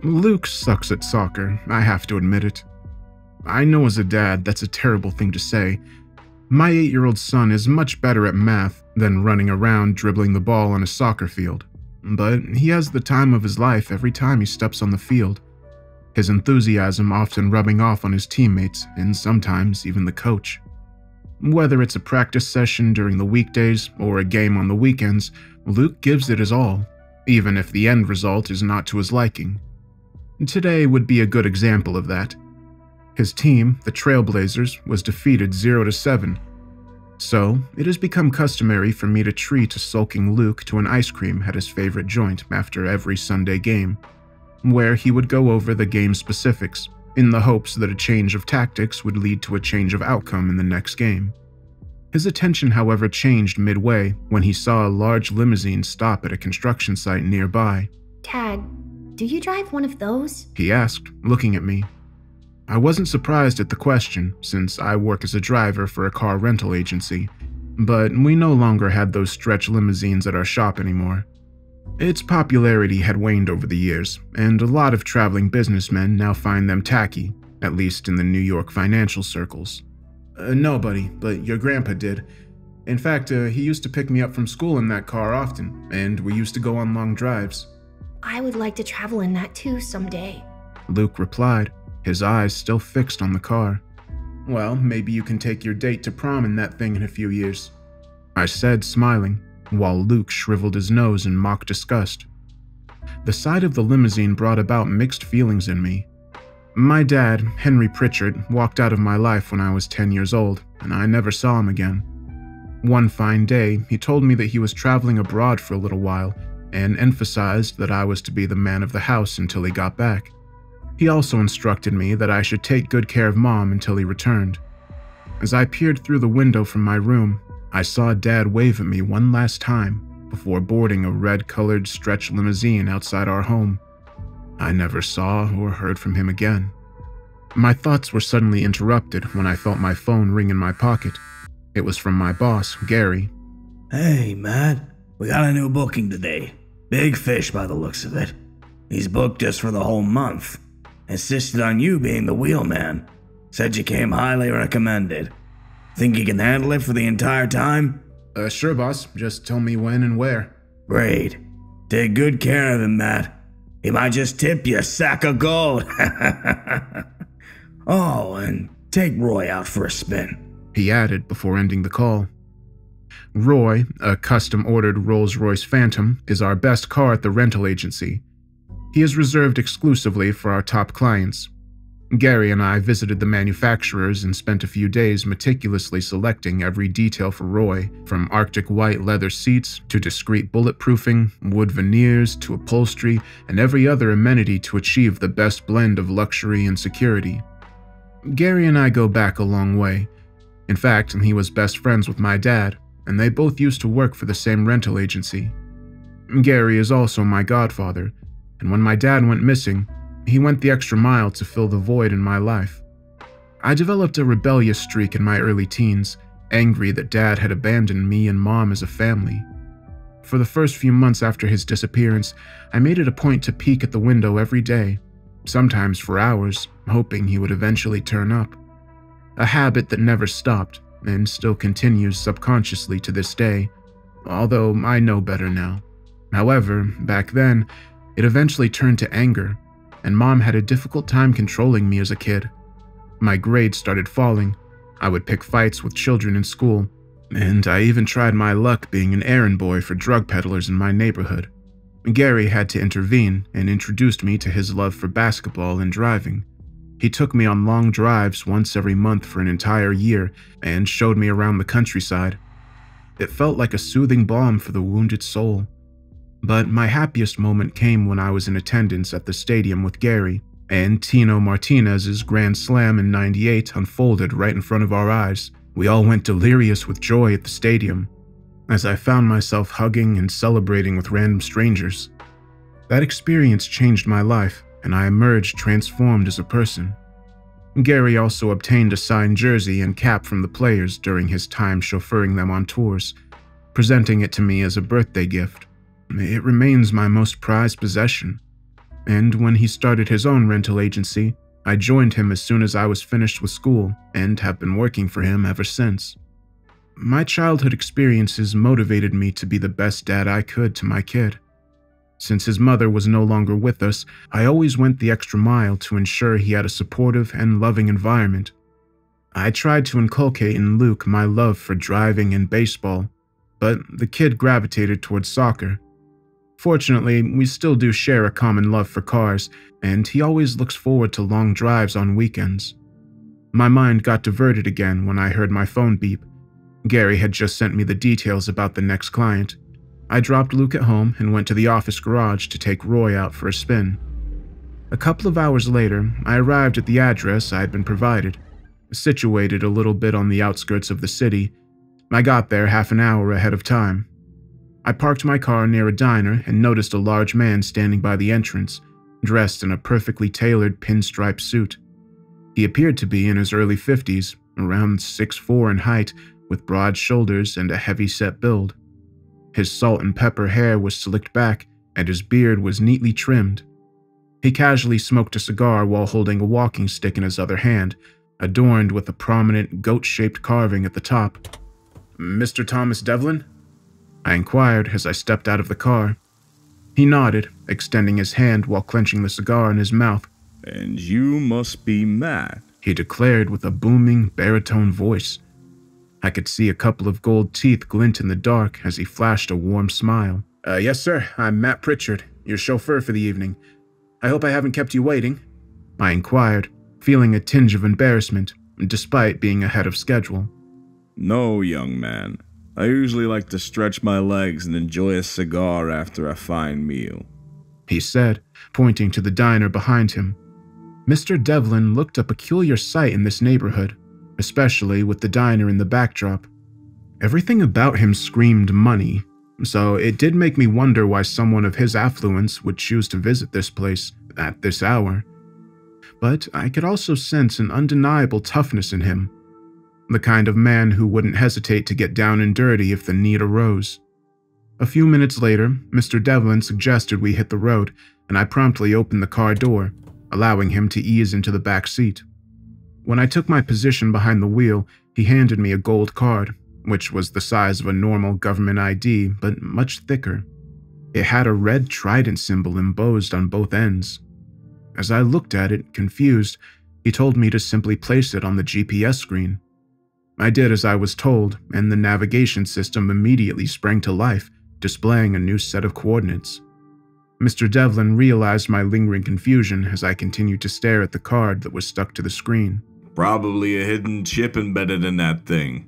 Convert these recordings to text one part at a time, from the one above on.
Luke sucks at soccer, I have to admit it. I know as a dad that's a terrible thing to say. My 8-year-old son is much better at math than running around dribbling the ball on a soccer field, but he has the time of his life every time he steps on the field. His enthusiasm often rubbing off on his teammates and sometimes even the coach. Whether it's a practice session during the weekdays or a game on the weekends, Luke gives it his all, even if the end result is not to his liking. Today would be a good example of that. His team, the Trailblazers, was defeated 0-7. So, it has become customary for me to treat a sulking Luke to an ice cream at his favorite joint after every Sunday game, where he would go over the game specifics, in the hopes that a change of tactics would lead to a change of outcome in the next game. His attention, however, changed midway when he saw a large limousine stop at a construction site nearby. Dad, do you drive one of those? He asked, looking at me. I wasn't surprised at the question, since I work as a driver for a car rental agency, but we no longer had those stretch limousines at our shop anymore. Its popularity had waned over the years, and a lot of traveling businessmen now find them tacky, at least in the New York financial circles. No, buddy, but your grandpa did. In fact, he used to pick me up from school in that car often, and we used to go on long drives. I would like to travel in that too someday, Luke replied, his eyes still fixed on the car. Well, maybe you can take your date to prom in that thing in a few years, I said, smiling, while Luke shriveled his nose in mock disgust. The sight of the limousine brought about mixed feelings in me. My dad, Henry Pritchard, walked out of my life when I was 10 years old, and I never saw him again. One fine day, he told me that he was traveling abroad for a little while, and emphasized that I was to be the man of the house until he got back. He also instructed me that I should take good care of Mom until he returned. As I peered through the window from my room, I saw Dad wave at me one last time before boarding a red-colored stretch limousine outside our home. I never saw or heard from him again. My thoughts were suddenly interrupted when I felt my phone ring in my pocket. It was from my boss, Gary. Hey, Matt. We got a new booking today. Big fish by the looks of it. He's booked us for the whole month. Insisted on you being the wheelman. Said you came highly recommended. Think you can handle it for the entire time? Sure, boss. Just tell me when and where. Great. Take good care of him, Matt. He might just tip you a sack of gold. Oh, and take Roy out for a spin, he added before ending the call. Roy, a custom-ordered Rolls-Royce Phantom, is our best car at the rental agency. He is reserved exclusively for our top clients. Gary and I visited the manufacturers and spent a few days meticulously selecting every detail for Roy, from Arctic white leather seats to discreet bulletproofing, wood veneers to upholstery, and every other amenity to achieve the best blend of luxury and security. Gary and I go back a long way. In fact, he was best friends with my dad, and they both used to work for the same rental agency. Gary is also my godfather, and when my dad went missing, he went the extra mile to fill the void in my life. I developed a rebellious streak in my early teens, angry that Dad had abandoned me and Mom as a family. For the first few months after his disappearance, I made it a point to peek at the window every day, sometimes for hours, hoping he would eventually turn up. A habit that never stopped, and still continues subconsciously to this day, although I know better now. However, back then, it eventually turned to anger, and Mom had a difficult time controlling me as a kid. My grades started falling, I would pick fights with children in school, and I even tried my luck being an errand boy for drug peddlers in my neighborhood. Gary had to intervene and introduced me to his love for basketball and driving. He took me on long drives once every month for an entire year and showed me around the countryside. It felt like a soothing balm for the wounded soul. But my happiest moment came when I was in attendance at the stadium with Gary, and Tino Martinez's grand slam in '98 unfolded right in front of our eyes. We all went delirious with joy at the stadium, as I found myself hugging and celebrating with random strangers. That experience changed my life, and I emerged transformed as a person. Gary also obtained a signed jersey and cap from the players during his time chauffeuring them on tours, presenting it to me as a birthday gift. It remains my most prized possession. and when he started his own rental agency, I joined him as soon as I was finished with school and have been working for him ever since. My childhood experiences motivated me to be the best dad I could to my kid. Since his mother was no longer with us, I always went the extra mile to ensure he had a supportive and loving environment. I tried to inculcate in Luke my love for driving and baseball, but the kid gravitated towards soccer. Fortunately, we still do share a common love for cars, and he always looks forward to long drives on weekends. My mind got diverted again when I heard my phone beep. Gary had just sent me the details about the next client. I dropped Luke at home and went to the office garage to take Roy out for a spin. A couple of hours later, I arrived at the address I had been provided. Situated a little bit on the outskirts of the city, I got there half an hour ahead of time. I parked my car near a diner and noticed a large man standing by the entrance, dressed in a perfectly tailored pinstripe suit. He appeared to be in his early 50s, around 6'4" in height, with broad shoulders and a heavy-set build. His salt and pepper hair was slicked back, and his beard was neatly trimmed. He casually smoked a cigar while holding a walking stick in his other hand, adorned with a prominent goat-shaped carving at the top. "Mr. Thomas Devlin?" I inquired as I stepped out of the car. He nodded, extending his hand while clenching the cigar in his mouth. "And you must be Matt," he declared with a booming, baritone voice. I could see a couple of gold teeth glint in the dark as he flashed a warm smile. Yes, sir. I'm Matt Pritchard, your chauffeur for the evening. I hope I haven't kept you waiting," I inquired, feeling a tinge of embarrassment, despite being ahead of schedule. "No, young man. I usually like to stretch my legs and enjoy a cigar after a fine meal," he said, pointing to the diner behind him. Mr. Devlin looked a peculiar sight in this neighborhood, especially with the diner in the backdrop. Everything about him screamed money, so it did make me wonder why someone of his affluence would choose to visit this place at this hour. But I could also sense an undeniable toughness in him, the kind of man who wouldn't hesitate to get down and dirty if the need arose. A few minutes later, Mr. Devlin suggested we hit the road, and I promptly opened the car door, allowing him to ease into the back seat. When I took my position behind the wheel, he handed me a gold card, which was the size of a normal government ID, but much thicker. It had a red trident symbol embossed on both ends. As I looked at it, confused, he told me to simply place it on the GPS screen. I did as I was told, and the navigation system immediately sprang to life, displaying a new set of coordinates. Mr. Devlin realized my lingering confusion as I continued to stare at the card that was stuck to the screen. "Probably a hidden chip embedded in that thing,"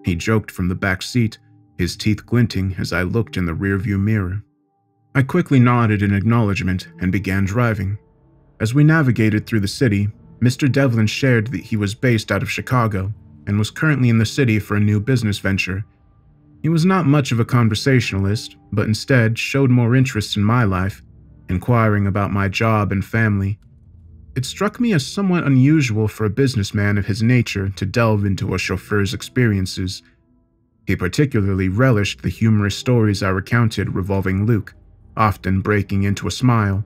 he joked from the back seat, his teeth glinting as I looked in the rearview mirror. I quickly nodded in acknowledgement and began driving. As we navigated through the city, Mr. Devlin shared that he was based out of Chicago and was currently in the city for a new business venture. He was not much of a conversationalist, but instead showed more interest in my life, inquiring about my job and family. It struck me as somewhat unusual for a businessman of his nature to delve into a chauffeur's experiences. He particularly relished the humorous stories I recounted revolving Luke, often breaking into a smile.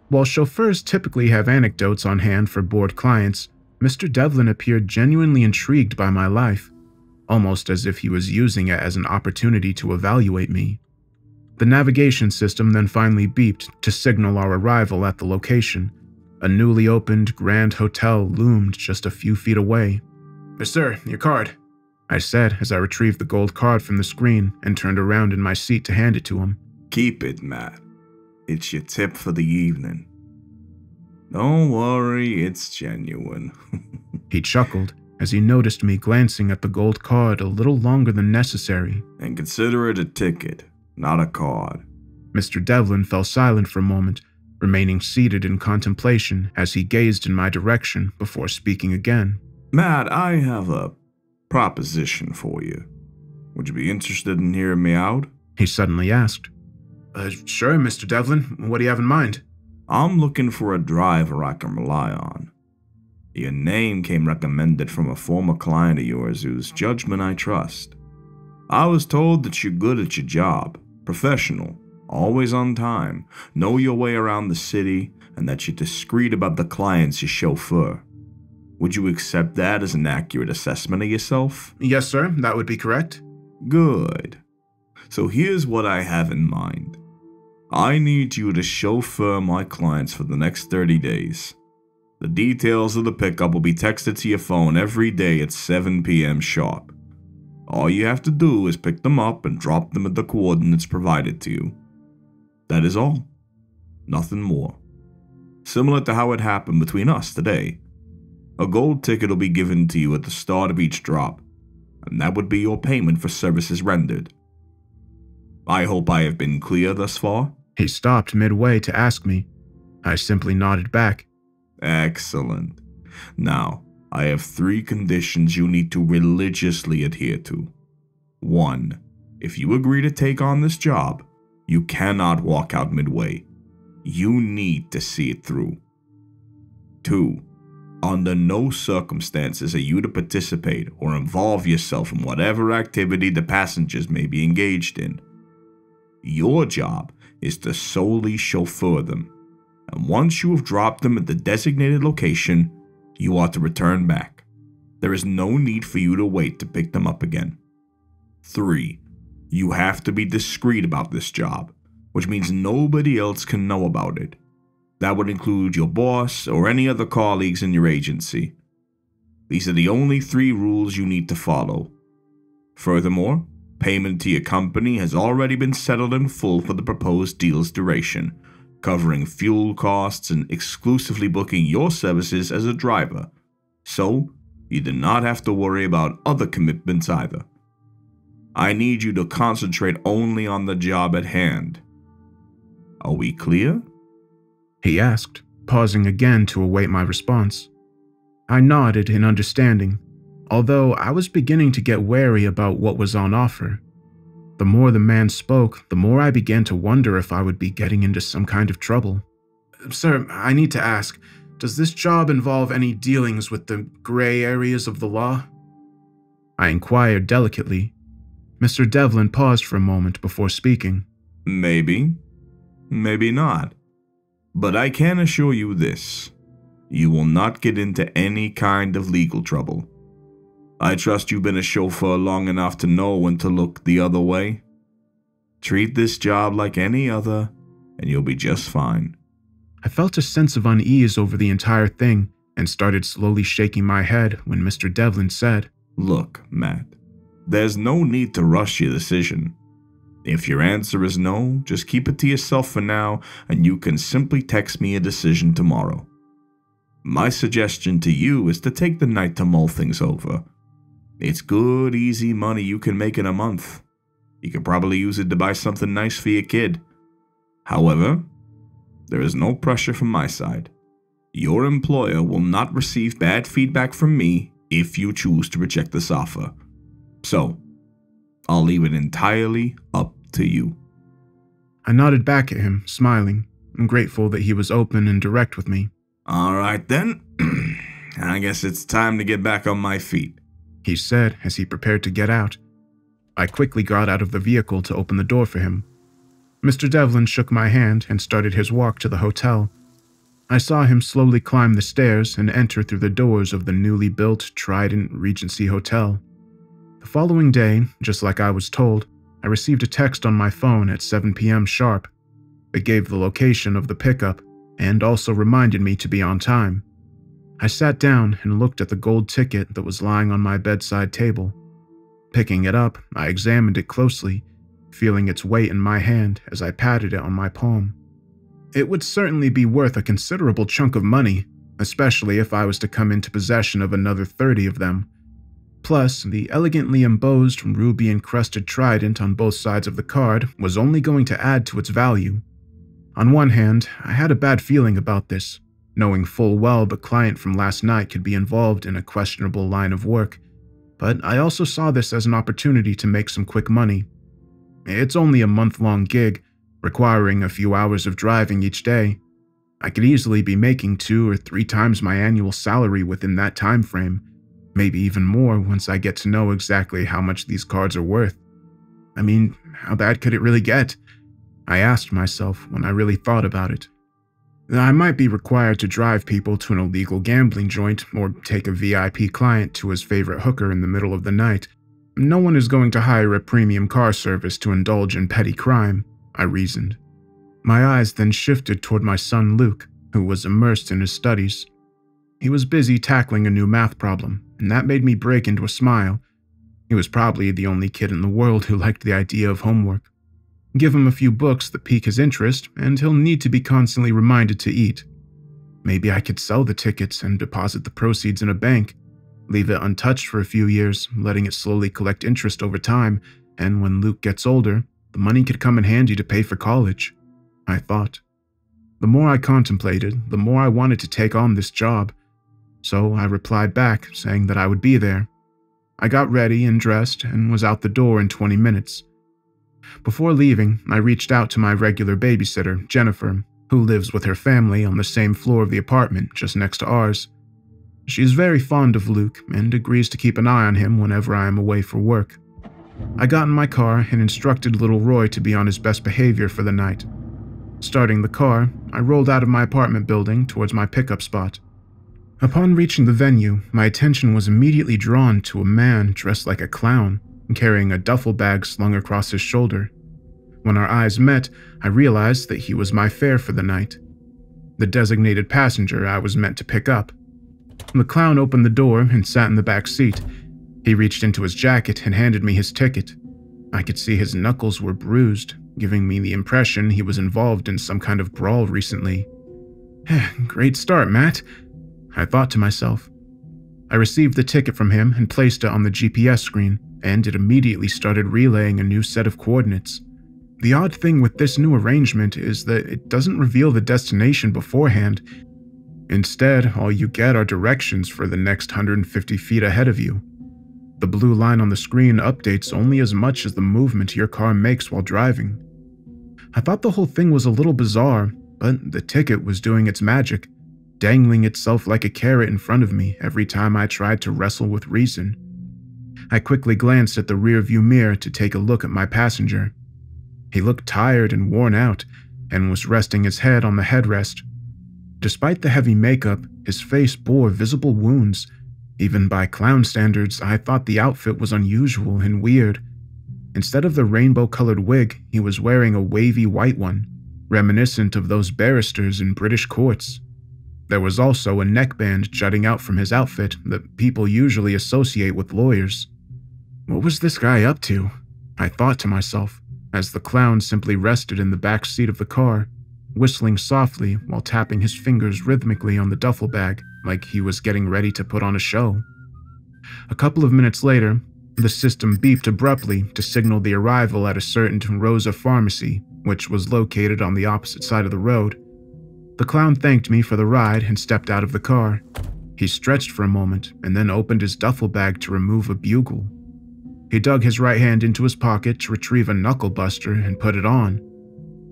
While chauffeurs typically have anecdotes on hand for bored clients, Mr. Devlin appeared genuinely intrigued by my life, almost as if he was using it as an opportunity to evaluate me. The navigation system then finally beeped to signal our arrival at the location. A newly opened Grand Hotel loomed just a few feet away. "Sir, your card," I said as I retrieved the gold card from the screen and turned around in my seat to hand it to him. "Keep it, Matt. It's your tip for the evening. Don't worry, it's genuine." He chuckled as he noticed me glancing at the gold card a little longer than necessary. "And consider it a ticket, not a card." Mr. Devlin fell silent for a moment, remaining seated in contemplation as he gazed in my direction before speaking again. "Matt, I have a proposition for you. Would you be interested in hearing me out?" He suddenly asked. Sure, Mr. Devlin. What do you have in mind?" "I'm looking for a driver I can rely on. Your name came recommended from a former client of yours whose judgment I trust. I was told that you're good at your job, professional, always on time, know your way around the city, and that you're discreet about the clients you chauffeur. Would you accept that as an accurate assessment of yourself? Yes, sir, that would be correct. Good. So here's what I have in mind. I need you to chauffeur my clients for the next 30 days. The details of the pickup will be texted to your phone every day at 7 p.m. sharp. All you have to do is pick them up and drop them at the coordinates provided to you. That is all. Nothing more. Similar to how it happened between us today. A gold ticket will be given to you at the start of each drop, and that would be your payment for services rendered. I hope I have been clear thus far. He stopped midway to ask me. I simply nodded back. Excellent. Now, I have 3 conditions you need to religiously adhere to. 1. If you agree to take on this job, you cannot walk out midway. You need to see it through. 2. Under no circumstances are you to participate or involve yourself in whatever activity the passengers may be engaged in. Your job is to solely chauffeur them, and once you have dropped them at the designated location, you are to return back. There is no need for you to wait to pick them up again. 3. You have to be discreet about this job, which means nobody else can know about it. That would include your boss or any other colleagues in your agency. These are the only 3 rules you need to follow. Furthermore, payment to your company has already been settled in full for the proposed deal's duration, covering fuel costs and exclusively booking your services as a driver, so you do not have to worry about other commitments either. I need you to concentrate only on the job at hand. Are we clear? He asked, pausing again to await my response. I nodded in understanding, although I was beginning to get wary about what was on offer. The more the man spoke, the more I began to wonder if I would be getting into some kind of trouble. Sir, I need to ask, does this job involve any dealings with the gray areas of the law? I inquired delicately. Mr. Devlin paused for a moment before speaking. Maybe. Maybe not. But I can assure you this. You will not get into any kind of legal trouble. I trust you've been a chauffeur long enough to know when to look the other way. Treat this job like any other, and you'll be just fine. I felt a sense of unease over the entire thing and started slowly shaking my head when Mr. Devlin said, Look, Matt, there's no need to rush your decision. If your answer is no, just keep it to yourself for now, and you can simply text me a decision tomorrow. My suggestion to you is to take the night to mull things over. It's good, easy money you can make in a month. You could probably use it to buy something nice for your kid. However, there is no pressure from my side. Your employer will not receive bad feedback from me if you choose to reject this offer. So, I'll leave it entirely up to you. I nodded back at him, smiling, and grateful that he was open and direct with me. All right then, I guess it's time to get back on my feet, he said as he prepared to get out. I quickly got out of the vehicle to open the door for him. Mr. Devlin shook my hand and started his walk to the hotel. I saw him slowly climb the stairs and enter through the doors of the newly built Trident Regency Hotel. The following day, just like I was told, I received a text on my phone at 7 p.m. sharp. It gave the location of the pickup and also reminded me to be on time. I sat down and looked at the gold ticket that was lying on my bedside table. Picking it up, I examined it closely, feeling its weight in my hand as I patted it on my palm. It would certainly be worth a considerable chunk of money, especially if I was to come into possession of another 30 of them. Plus, the elegantly embossed ruby-encrusted trident on both sides of the card was only going to add to its value. On one hand, I had a bad feeling about this, knowing full well the client from last night could be involved in a questionable line of work, but I also saw this as an opportunity to make some quick money. It's only a month-long gig, requiring a few hours of driving each day. I could easily be making 2 or 3 times my annual salary within that time frame, maybe even more once I get to know exactly how much these cards are worth. I mean, how bad could it really get? I asked myself when I really thought about it. I might be required to drive people to an illegal gambling joint or take a VIP client to his favorite hooker in the middle of the night. No one is going to hire a premium car service to indulge in petty crime, I reasoned. My eyes then shifted toward my son Luke, who was immersed in his studies. He was busy tackling a new math problem, and that made me break into a smile. He was probably the only kid in the world who liked the idea of homework. Give him a few books that pique his interest, and he'll need to be constantly reminded to eat. Maybe I could sell the tickets and deposit the proceeds in a bank, leave it untouched for a few years, letting it slowly collect interest over time, and when Luke gets older, the money could come in handy to pay for college, I thought. The more I contemplated, the more I wanted to take on this job, so I replied back, saying that I would be there. I got ready and dressed and was out the door in 20 minutes. Before leaving, I reached out to my regular babysitter, Jennifer, who lives with her family on the same floor of the apartment just next to ours. She is very fond of Luke and agrees to keep an eye on him whenever I am away for work. I got in my car and instructed little Roy to be on his best behavior for the night. Starting the car, I rolled out of my apartment building towards my pickup spot. Upon reaching the venue, my attention was immediately drawn to a man dressed like a clown, carrying a duffel bag slung across his shoulder. When our eyes met, I realized that he was my fare for the night, the designated passenger I was meant to pick up. The clown opened the door and sat in the back seat. He reached into his jacket and handed me his ticket. I could see his knuckles were bruised, giving me the impression he was involved in some kind of brawl recently. Great start, Matt, I thought to myself. I received the ticket from him and placed it on the GPS screen, and it immediately started relaying a new set of coordinates. The odd thing with this new arrangement is that it doesn't reveal the destination beforehand. Instead, all you get are directions for the next 150 feet ahead of you. The blue line on the screen updates only as much as the movement your car makes while driving. I thought the whole thing was a little bizarre, but the ticket was doing its magic, dangling itself like a carrot in front of me every time I tried to wrestle with reason. I quickly glanced at the rearview mirror to take a look at my passenger. He looked tired and worn out, and was resting his head on the headrest. Despite the heavy makeup, his face bore visible wounds. Even by clown standards, I thought the outfit was unusual and weird. Instead of the rainbow-colored wig, he was wearing a wavy white one, reminiscent of those barristers in British courts. There was also a neckband jutting out from his outfit that people usually associate with lawyers. What was this guy up to? I thought to myself, as the clown simply rested in the back seat of the car, whistling softly while tapping his fingers rhythmically on the duffel bag like he was getting ready to put on a show. A couple of minutes later, the system beeped abruptly to signal the arrival at a certain Rosa pharmacy, which was located on the opposite side of the road. The clown thanked me for the ride and stepped out of the car. He stretched for a moment and then opened his duffel bag to remove a bugle. He dug his right hand into his pocket to retrieve a knuckle buster and put it on.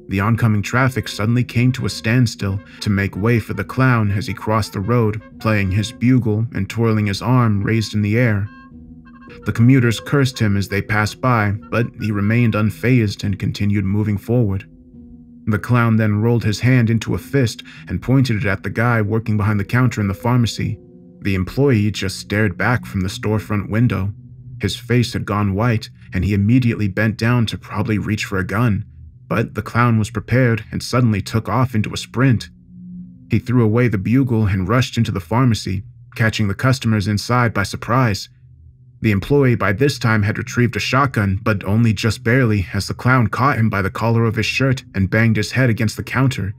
The oncoming traffic suddenly came to a standstill to make way for the clown as he crossed the road, playing his bugle and twirling his arm raised in the air. The commuters cursed him as they passed by, but he remained unfazed and continued moving forward. The clown then rolled his hand into a fist and pointed it at the guy working behind the counter in the pharmacy. The employee just stared back from the storefront window. His face had gone white, and he immediately bent down to probably reach for a gun. But the clown was prepared and suddenly took off into a sprint. He threw away the bugle and rushed into the pharmacy, catching the customers inside by surprise. The employee by this time had retrieved a shotgun, but only just barely, as the clown caught him by the collar of his shirt and banged his head against the counter.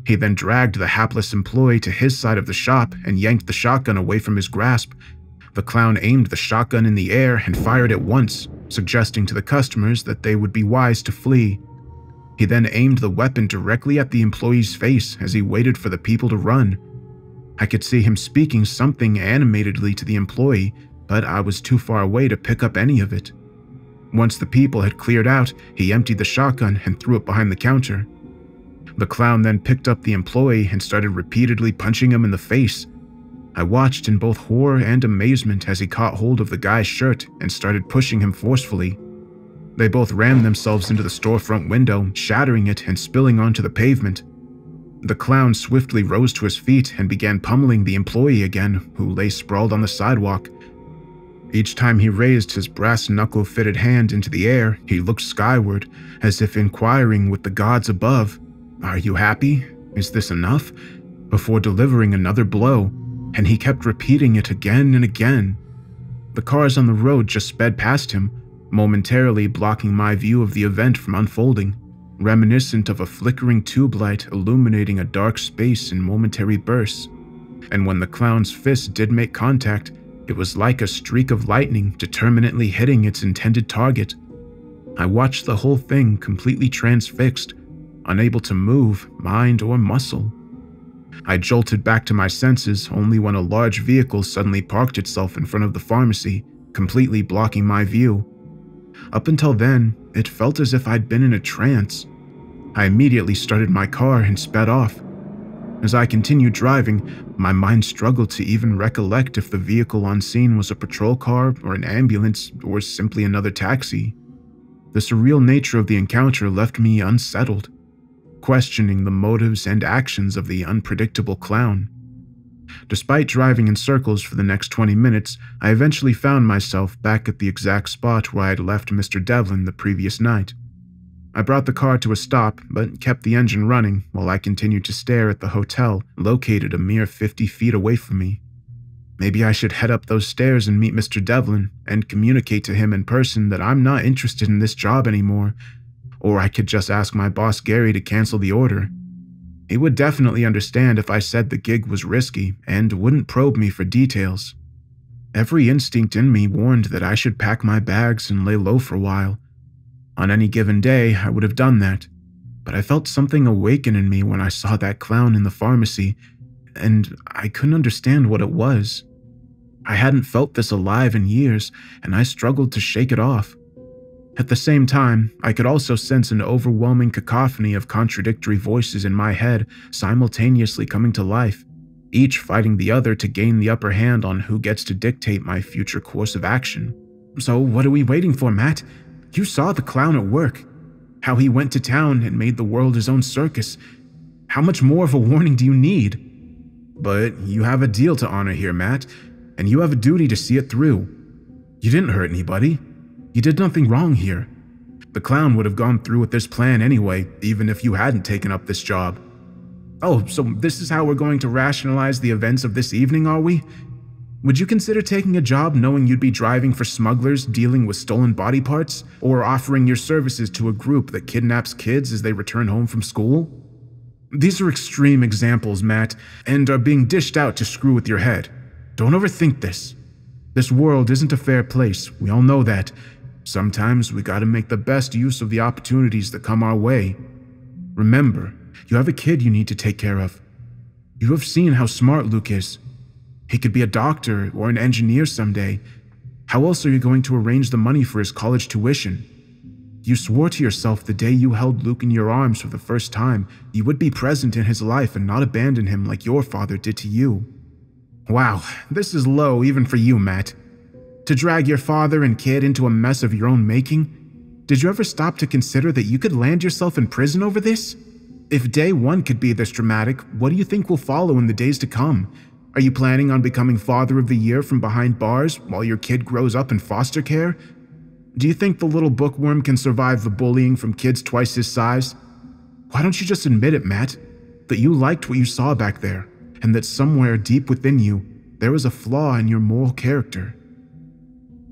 He then dragged the hapless employee to his side of the shop and yanked the shotgun away from his grasp. The clown aimed the shotgun in the air and fired it once, suggesting to the customers that they would be wise to flee. He then aimed the weapon directly at the employee's face as he waited for the people to run. I could see him speaking something animatedly to the employee, but I was too far away to pick up any of it. Once the people had cleared out, he emptied the shotgun and threw it behind the counter. The clown then picked up the employee and started repeatedly punching him in the face. I watched in both horror and amazement as he caught hold of the guy's shirt and started pushing him forcefully. They both rammed themselves into the storefront window, shattering it and spilling onto the pavement. The clown swiftly rose to his feet and began pummeling the employee again, who lay sprawled on the sidewalk. Each time he raised his brass knuckle-fitted hand into the air, he looked skyward, as if inquiring with the gods above, "Are you happy? Is this enough?" before delivering another blow, and he kept repeating it again and again. The cars on the road just sped past him, momentarily blocking my view of the event from unfolding, reminiscent of a flickering tube light illuminating a dark space in momentary bursts. And when the clown's fist did make contact, it was like a streak of lightning determinately hitting its intended target. I watched the whole thing completely transfixed, unable to move mind or muscle. I jolted back to my senses only when a large vehicle suddenly parked itself in front of the pharmacy, completely blocking my view. Up until then, it felt as if I'd been in a trance. I immediately started my car and sped off. As I continued driving, my mind struggled to even recollect if the vehicle on scene was a patrol car or an ambulance or simply another taxi. The surreal nature of the encounter left me unsettled, questioning the motives and actions of the unpredictable clown. Despite driving in circles for the next 20 minutes, I eventually found myself back at the exact spot where I had left Mr. Devlin the previous night. I brought the car to a stop, but kept the engine running while I continued to stare at the hotel located a mere 50 feet away from me. Maybe I should head up those stairs and meet Mr. Devlin and communicate to him in person that I'm not interested in this job anymore, or I could just ask my boss Gary to cancel the order. He would definitely understand if I said the gig was risky and wouldn't probe me for details. Every instinct in me warned that I should pack my bags and lay low for a while. On any given day, I would have done that, but I felt something awaken in me when I saw that clown in the pharmacy, and I couldn't understand what it was. I hadn't felt this alive in years, and I struggled to shake it off. At the same time, I could also sense an overwhelming cacophony of contradictory voices in my head simultaneously coming to life, each fighting the other to gain the upper hand on who gets to dictate my future course of action. So what are we waiting for, Matt? You saw the clown at work. How he went to town and made the world his own circus. How much more of a warning do you need? But you have a deal to honor here, Matt, and you have a duty to see it through. You didn't hurt anybody. You did nothing wrong here. The clown would have gone through with this plan anyway, even if you hadn't taken up this job. Oh, so this is how we're going to rationalize the events of this evening, are we? Would you consider taking a job knowing you'd be driving for smugglers dealing with stolen body parts, or offering your services to a group that kidnaps kids as they return home from school? These are extreme examples, Matt, and are being dished out to screw with your head. Don't overthink this. This world isn't a fair place, we all know that. Sometimes we gotta make the best use of the opportunities that come our way. Remember, you have a kid you need to take care of. You have seen how smart Luke is. He could be a doctor or an engineer someday. How else are you going to arrange the money for his college tuition? You swore to yourself the day you held Luke in your arms for the first time, you would be present in his life and not abandon him like your father did to you. Wow, this is low even for you, Matt. To drag your father and kid into a mess of your own making? Did you ever stop to consider that you could land yourself in prison over this? If day one could be this dramatic, what do you think will follow in the days to come? Are you planning on becoming Father of the Year from behind bars while your kid grows up in foster care? Do you think the little bookworm can survive the bullying from kids twice his size? Why don't you just admit it, Matt? That you liked what you saw back there, and that somewhere deep within you, there was a flaw in your moral character.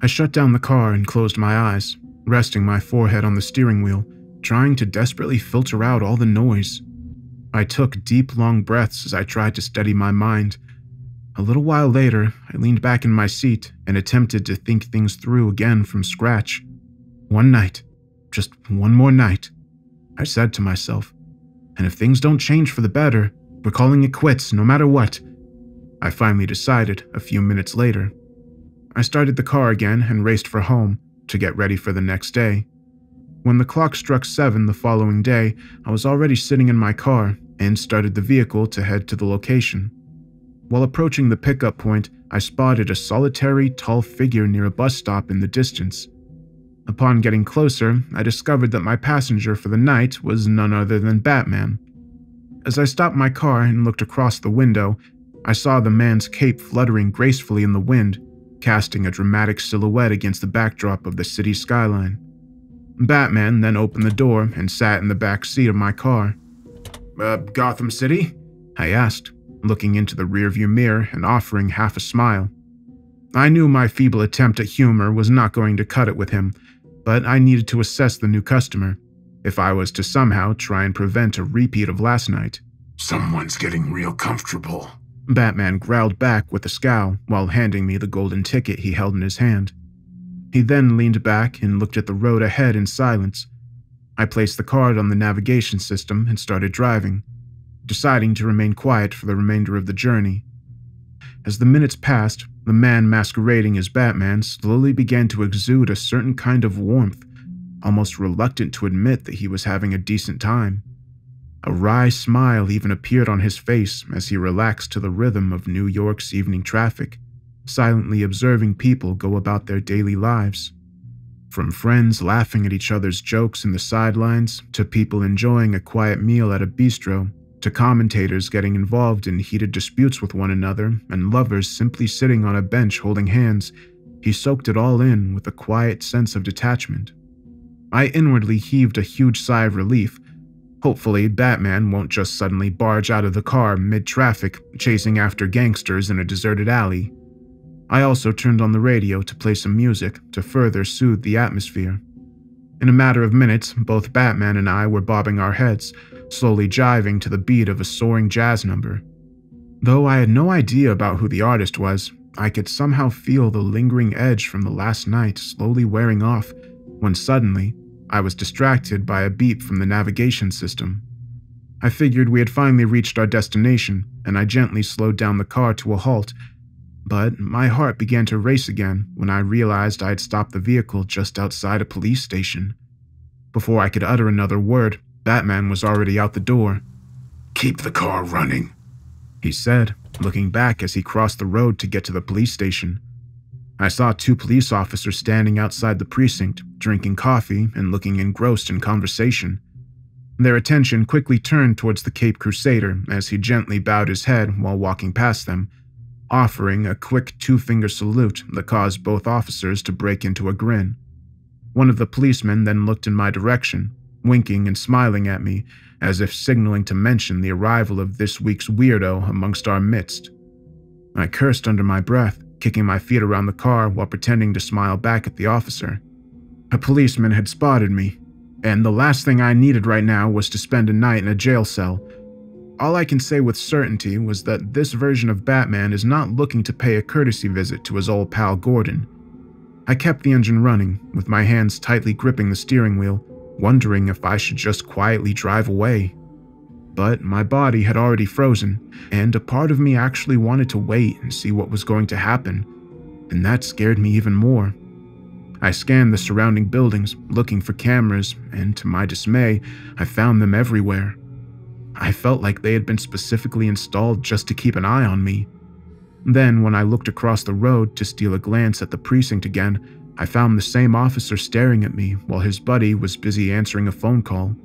I shut down the car and closed my eyes, resting my forehead on the steering wheel, trying to desperately filter out all the noise. I took deep, long breaths as I tried to steady my mind. A little while later, I leaned back in my seat and attempted to think things through again from scratch. One night, just one more night, I said to myself, and if things don't change for the better, we're calling it quits no matter what. I finally decided a few minutes later. I started the car again and raced for home to get ready for the next day. When the clock struck 7 the following day, I was already sitting in my car and started the vehicle to head to the location. While approaching the pickup point, I spotted a solitary, tall figure near a bus stop in the distance. Upon getting closer, I discovered that my passenger for the night was none other than Batman. As I stopped my car and looked across the window, I saw the man's cape fluttering gracefully in the wind, casting a dramatic silhouette against the backdrop of the city skyline. Batman then opened the door and sat in the back seat of my car. Gotham City?" I asked, looking into the rearview mirror and offering half a smile. I knew my feeble attempt at humor was not going to cut it with him, but I needed to assess the new customer, if I was to somehow try and prevent a repeat of last night. "Someone's getting real comfortable," Batman growled back with a scowl while handing me the golden ticket he held in his hand. He then leaned back and looked at the road ahead in silence. I placed the card on the navigation system and started driving, deciding to remain quiet for the remainder of the journey. As the minutes passed, the man masquerading as Batman slowly began to exude a certain kind of warmth, almost reluctant to admit that he was having a decent time. A wry smile even appeared on his face as he relaxed to the rhythm of New York's evening traffic, silently observing people go about their daily lives. From friends laughing at each other's jokes in the sidelines, to people enjoying a quiet meal at a bistro, to commentators getting involved in heated disputes with one another, and lovers simply sitting on a bench holding hands, he soaked it all in with a quiet sense of detachment. I inwardly heaved a huge sigh of relief. Hopefully, Batman won't just suddenly barge out of the car mid-traffic, chasing after gangsters in a deserted alley. I also turned on the radio to play some music to further soothe the atmosphere. In a matter of minutes, both Batman and I were bobbing our heads, slowly jiving to the beat of a soaring jazz number. Though I had no idea about who the artist was, I could somehow feel the lingering edge from the last night slowly wearing off, when suddenly, I was distracted by a beep from the navigation system. I figured we had finally reached our destination, and I gently slowed down the car to a halt, but my heart began to race again when I realized I had stopped the vehicle just outside a police station. Before I could utter another word, Batman was already out the door. "Keep the car running," he said, looking back as he crossed the road to get to the police station. I saw 2 police officers standing outside the precinct, drinking coffee and looking engrossed in conversation. Their attention quickly turned towards the Cape Crusader as he gently bowed his head while walking past them, offering a quick 2-finger salute that caused both officers to break into a grin. One of the policemen then looked in my direction, winking and smiling at me, as if signaling to mention the arrival of this week's weirdo amongst our midst. I cursed under my breath, kicking my feet around the car while pretending to smile back at the officer. A policeman had spotted me, and the last thing I needed right now was to spend a night in a jail cell. All I can say with certainty was that this version of Batman is not looking to pay a courtesy visit to his old pal Gordon. I kept the engine running, with my hands tightly gripping the steering wheel, wondering if I should just quietly drive away. But my body had already frozen, and a part of me actually wanted to wait and see what was going to happen, and that scared me even more. I scanned the surrounding buildings, looking for cameras, and to my dismay, I found them everywhere. I felt like they had been specifically installed just to keep an eye on me. Then, when I looked across the road to steal a glance at the precinct again, I found the same officer staring at me while his buddy was busy answering a phone call.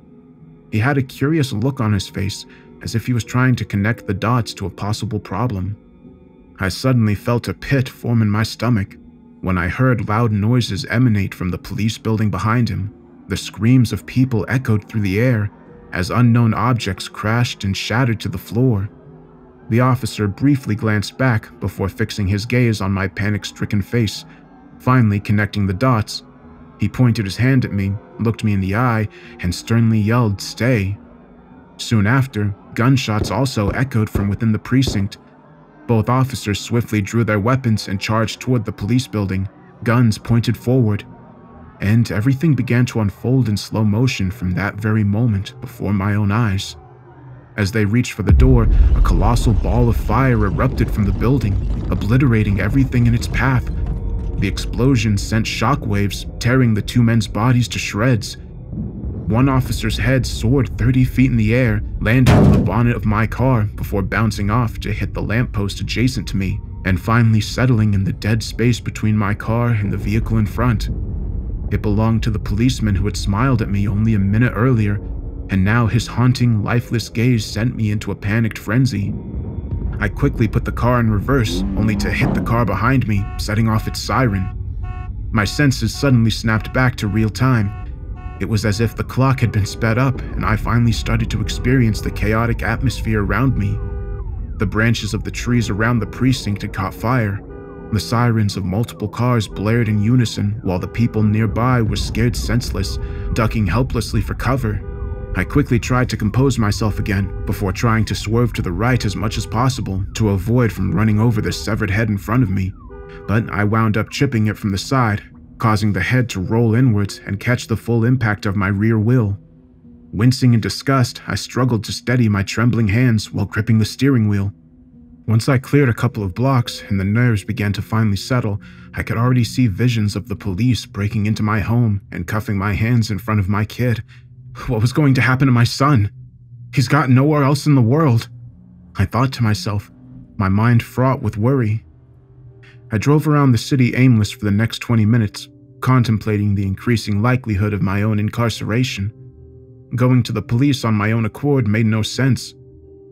He had a curious look on his face, as if he was trying to connect the dots to a possible problem. I suddenly felt a pit form in my stomach when I heard loud noises emanate from the police building behind him. The screams of people echoed through the air as unknown objects crashed and shattered to the floor. The officer briefly glanced back before fixing his gaze on my panic-stricken face, finally connecting the dots. He pointed his hand at me, looked me in the eye, and sternly yelled, "Stay." Soon after, gunshots also echoed from within the precinct. Both officers swiftly drew their weapons and charged toward the police building, guns pointed forward. And everything began to unfold in slow motion from that very moment before my own eyes. As they reached for the door, a colossal ball of fire erupted from the building, obliterating everything in its path. The explosion sent shockwaves, tearing the 2 men's bodies to shreds. One officer's head soared 30 feet in the air, landing on the bonnet of my car before bouncing off to hit the lamppost adjacent to me, and finally settling in the dead space between my car and the vehicle in front. It belonged to the policeman who had smiled at me only a minute earlier, and now his haunting, lifeless gaze sent me into a panicked frenzy. I quickly put the car in reverse, only to hit the car behind me, setting off its siren. My senses suddenly snapped back to real time. It was as if the clock had been sped up, and I finally started to experience the chaotic atmosphere around me. The branches of the trees around the precinct had caught fire. The sirens of multiple cars blared in unison, while the people nearby were scared senseless, ducking helplessly for cover. I quickly tried to compose myself again, before trying to swerve to the right as much as possible to avoid from running over the severed head in front of me, but I wound up chipping it from the side, causing the head to roll inwards and catch the full impact of my rear wheel. Wincing in disgust, I struggled to steady my trembling hands while gripping the steering wheel. Once I cleared a couple of blocks and the nerves began to finally settle, I could already see visions of the police breaking into my home and cuffing my hands in front of my kid. What was going to happen to my son? He's got nowhere else in the world, I thought to myself, my mind fraught with worry. I drove around the city aimless for the next 20 minutes, contemplating the increasing likelihood of my own incarceration. Going to the police on my own accord made no sense.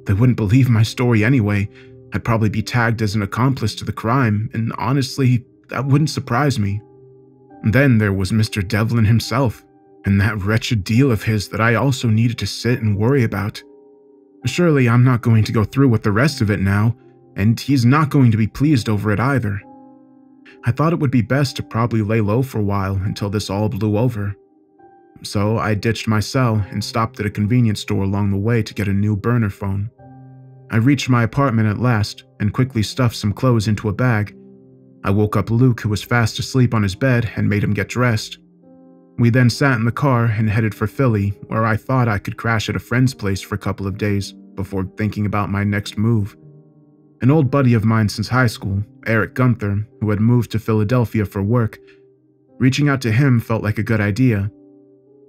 They wouldn't believe my story anyway. I'd probably be tagged as an accomplice to the crime, and honestly, that wouldn't surprise me. Then there was Mr. Devlin himself, and that wretched deal of his that I also needed to sit and worry about. Surely I'm not going to go through with the rest of it now, and he's not going to be pleased over it either. I thought it would be best to probably lay low for a while until this all blew over. So I ditched my cell and stopped at a convenience store along the way to get a new burner phone. I reached my apartment at last and quickly stuffed some clothes into a bag. I woke up Luke, who was fast asleep on his bed, and made him get dressed. We then sat in the car and headed for Philly, where I thought I could crash at a friend's place for a couple of days before thinking about my next move. An old buddy of mine since high school, Eric Gunther, who had moved to Philadelphia for work. Reaching out to him felt like a good idea.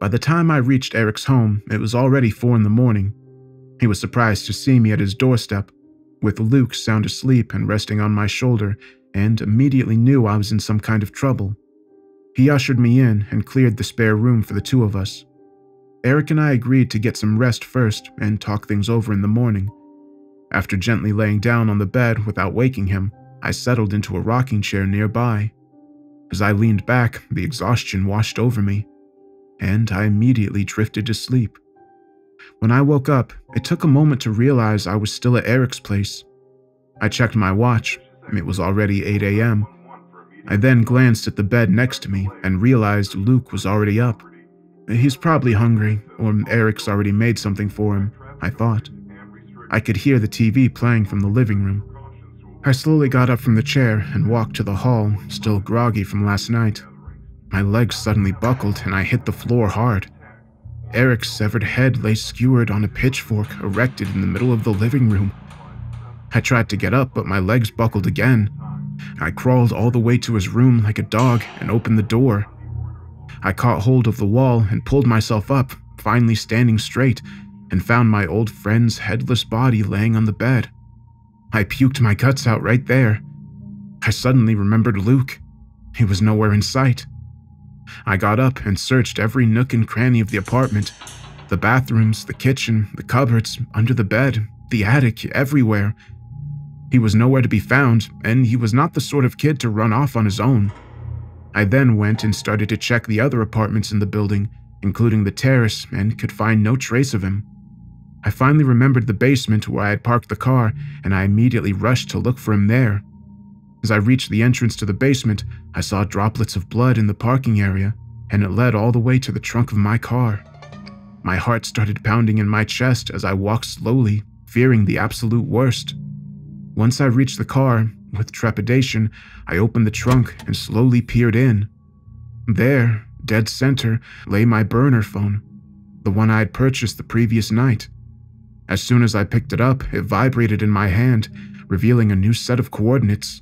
By the time I reached Eric's home, it was already 4 in the morning. He was surprised to see me at his doorstep, with Luke sound asleep and resting on my shoulder, and immediately knew I was in some kind of trouble. He ushered me in and cleared the spare room for the two of us. Eric and I agreed to get some rest first and talk things over in the morning. After gently laying down on the bed without waking him, I settled into a rocking chair nearby. As I leaned back, the exhaustion washed over me, and I immediately drifted to sleep. When I woke up, it took a moment to realize I was still at Eric's place. I checked my watch. It was already 8 a.m. I then glanced at the bed next to me and realized Luke was already up. He's probably hungry, or Eric's already made something for him, I thought. I could hear the TV playing from the living room. I slowly got up from the chair and walked to the hall, still groggy from last night. My legs suddenly buckled and I hit the floor hard. Eric's severed head lay skewered on a pitchfork erected in the middle of the living room. I tried to get up, but my legs buckled again. I crawled all the way to his room like a dog and opened the door. I caught hold of the wall and pulled myself up, finally standing straight, and found my old friend's headless body laying on the bed. I puked my guts out right there. I suddenly remembered Luke. He was nowhere in sight. I got up and searched every nook and cranny of the apartment. The bathrooms, the kitchen, the cupboards, under the bed, the attic, everywhere. He was nowhere to be found, and he was not the sort of kid to run off on his own. I then went and started to check the other apartments in the building, including the terrace, and could find no trace of him. I finally remembered the basement where I had parked the car, and I immediately rushed to look for him there. As I reached the entrance to the basement, I saw droplets of blood in the parking area, and it led all the way to the trunk of my car. My heart started pounding in my chest as I walked slowly, fearing the absolute worst. Once I reached the car, with trepidation, I opened the trunk and slowly peered in. There, dead center, lay my burner phone, the one I had purchased the previous night. As soon as I picked it up, it vibrated in my hand, revealing a new set of coordinates.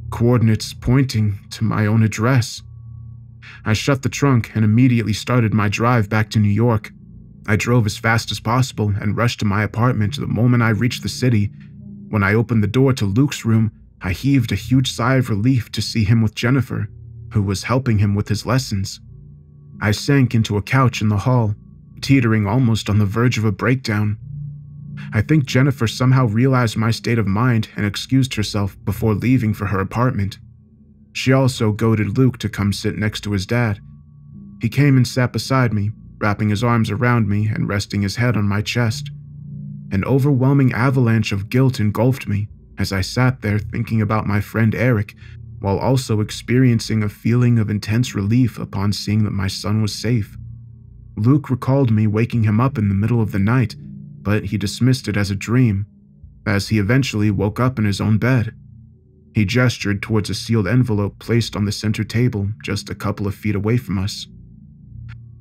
Coordinates pointing to my own address. I shut the trunk and immediately started my drive back to New York. I drove as fast as possible and rushed to my apartment the moment I reached the city. When I opened the door to Luke's room, I heaved a huge sigh of relief to see him with Jennifer, who was helping him with his lessons. I sank into a couch in the hall, teetering almost on the verge of a breakdown. I think Jennifer somehow realized my state of mind and excused herself before leaving for her apartment. She also goaded Luke to come sit next to his dad. He came and sat beside me, wrapping his arms around me and resting his head on my chest. An overwhelming avalanche of guilt engulfed me as I sat there thinking about my friend Eric, while also experiencing a feeling of intense relief upon seeing that my son was safe. Luke recalled me waking him up in the middle of the night, but he dismissed it as a dream, as he eventually woke up in his own bed. He gestured towards a sealed envelope placed on the center table just a couple of feet away from us.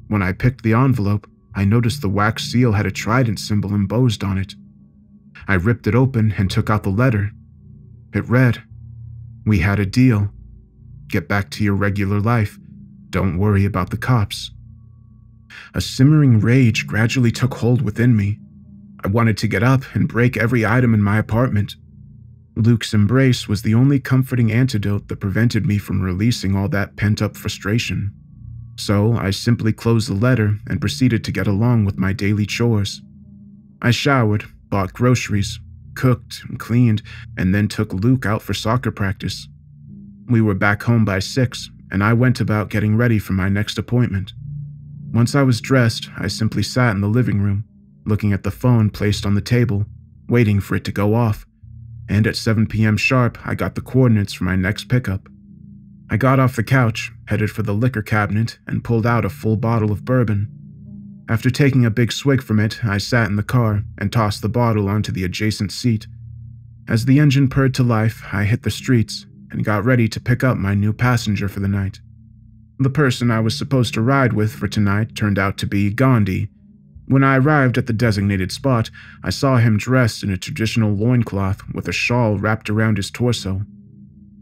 When I picked the envelope, I noticed the wax seal had a trident symbol embossed on it. I ripped it open and took out the letter. It read, "We had a deal. Get back to your regular life. Don't worry about the cops." A simmering rage gradually took hold within me. I wanted to get up and break every item in my apartment. Luke's embrace was the only comforting antidote that prevented me from releasing all that pent-up frustration. So I simply closed the letter and proceeded to get along with my daily chores. I showered, bought groceries, cooked and cleaned, and then took Luke out for soccer practice. We were back home by 6, and I went about getting ready for my next appointment. Once I was dressed, I simply sat in the living room, looking at the phone placed on the table, waiting for it to go off, and at 7 p.m. sharp, I got the coordinates for my next pickup. I got off the couch, headed for the liquor cabinet, and pulled out a full bottle of bourbon. After taking a big swig from it, I sat in the car and tossed the bottle onto the adjacent seat. As the engine purred to life, I hit the streets and got ready to pick up my new passenger for the night. The person I was supposed to ride with for tonight turned out to be Gandhi. When I arrived at the designated spot, I saw him dressed in a traditional loincloth with a shawl wrapped around his torso.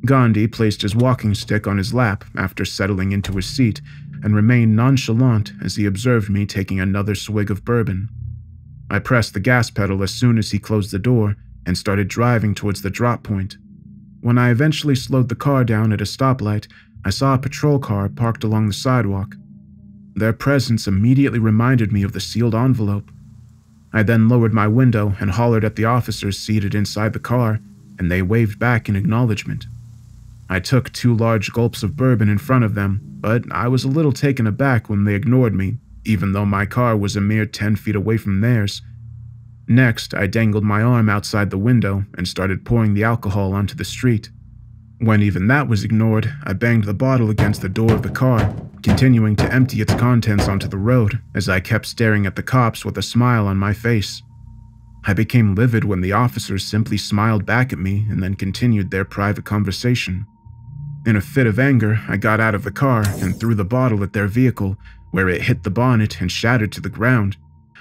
Gandhi placed his walking stick on his lap after settling into his seat and remained nonchalant as he observed me taking another swig of bourbon. I pressed the gas pedal as soon as he closed the door and started driving towards the drop point. When I eventually slowed the car down at a stoplight, I saw a patrol car parked along the sidewalk. Their presence immediately reminded me of the sealed envelope. I then lowered my window and hollered at the officers seated inside the car, and they waved back in acknowledgement. I took 2 large gulps of bourbon in front of them, but I was a little taken aback when they ignored me, even though my car was a mere 10 feet away from theirs. Next, I dangled my arm outside the window and started pouring the alcohol onto the street. When even that was ignored, I banged the bottle against the door of the car, continuing to empty its contents onto the road as I kept staring at the cops with a smile on my face. I became livid when the officers simply smiled back at me and then continued their private conversation. In a fit of anger, I got out of the car and threw the bottle at their vehicle, where it hit the bonnet and shattered to the ground,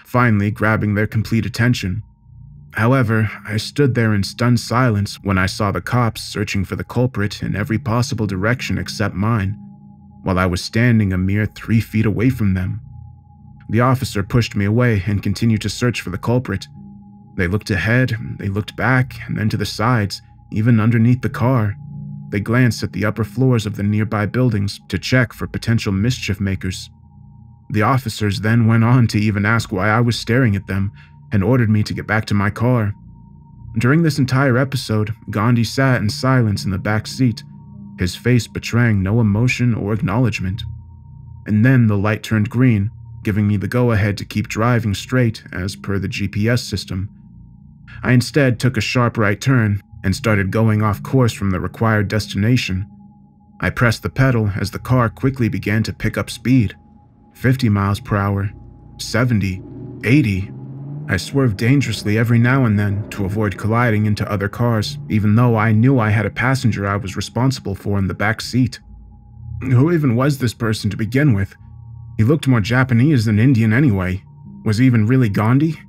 finally grabbing their complete attention. However, I stood there in stunned silence when I saw the cops searching for the culprit in every possible direction except mine, while I was standing a mere 3 feet away from them. The officer pushed me away and continued to search for the culprit. They looked ahead, they looked back, and then to the sides, even underneath the car. They glanced at the upper floors of the nearby buildings to check for potential mischief makers. The officers then went on to even ask why I was staring at them and ordered me to get back to my car. During this entire episode, Gandhi sat in silence in the back seat, his face betraying no emotion or acknowledgement. And then the light turned green, giving me the go-ahead to keep driving straight as per the GPS system. I instead took a sharp right turn and started going off course from the required destination. I pressed the pedal as the car quickly began to pick up speed. 50 miles per hour, 70, 80. I swerved dangerously every now and then to avoid colliding into other cars, even though I knew I had a passenger I was responsible for in the back seat. Who even was this person to begin with? He looked more Japanese than Indian anyway. Was he even really Gandhi?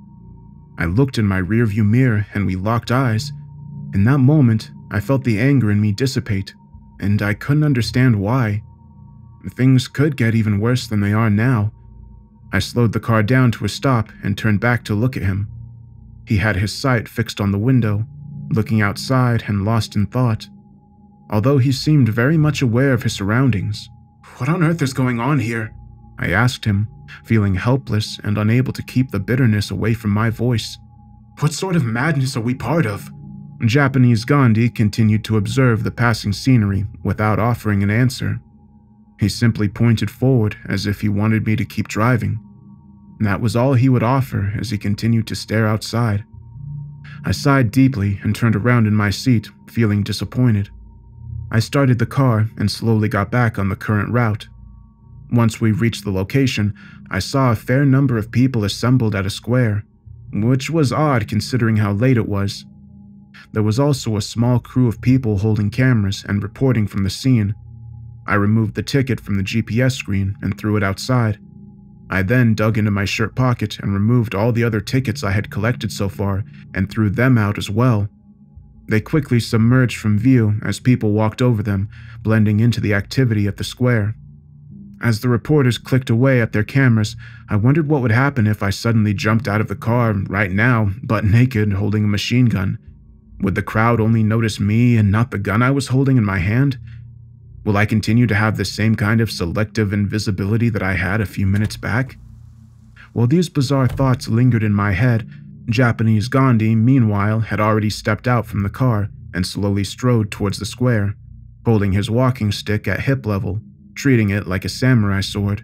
I looked in my rearview mirror and we locked eyes. In that moment, I felt the anger in me dissipate, and I couldn't understand why. Things could get even worse than they are now. I slowed the car down to a stop and turned back to look at him. He had his sight fixed on the window, looking outside and lost in thought. Although he seemed very much aware of his surroundings. What on earth is going on here? I asked him, feeling helpless and unable to keep the bitterness away from my voice. "What sort of madness are we part of?" Japanese Gandhi continued to observe the passing scenery without offering an answer. He simply pointed forward as if he wanted me to keep driving. That was all he would offer as he continued to stare outside. I sighed deeply and turned around in my seat, feeling disappointed. I started the car and slowly got back on the current route. Once we reached the location, I saw a fair number of people assembled at a square, which was odd considering how late it was. There was also a small crew of people holding cameras and reporting from the scene. I removed the ticket from the GPS screen and threw it outside. I then dug into my shirt pocket and removed all the other tickets I had collected so far and threw them out as well. They quickly submerged from view as people walked over them, blending into the activity at the square. As the reporters clicked away at their cameras, I wondered what would happen if I suddenly jumped out of the car right now, butt naked, holding a machine gun. Would the crowd only notice me and not the gun I was holding in my hand? Will I continue to have the same kind of selective invisibility that I had a few minutes back? While these bizarre thoughts lingered in my head, Japanese Gandhi, meanwhile, had already stepped out from the car and slowly strode towards the square, holding his walking stick at hip level, treating it like a samurai sword.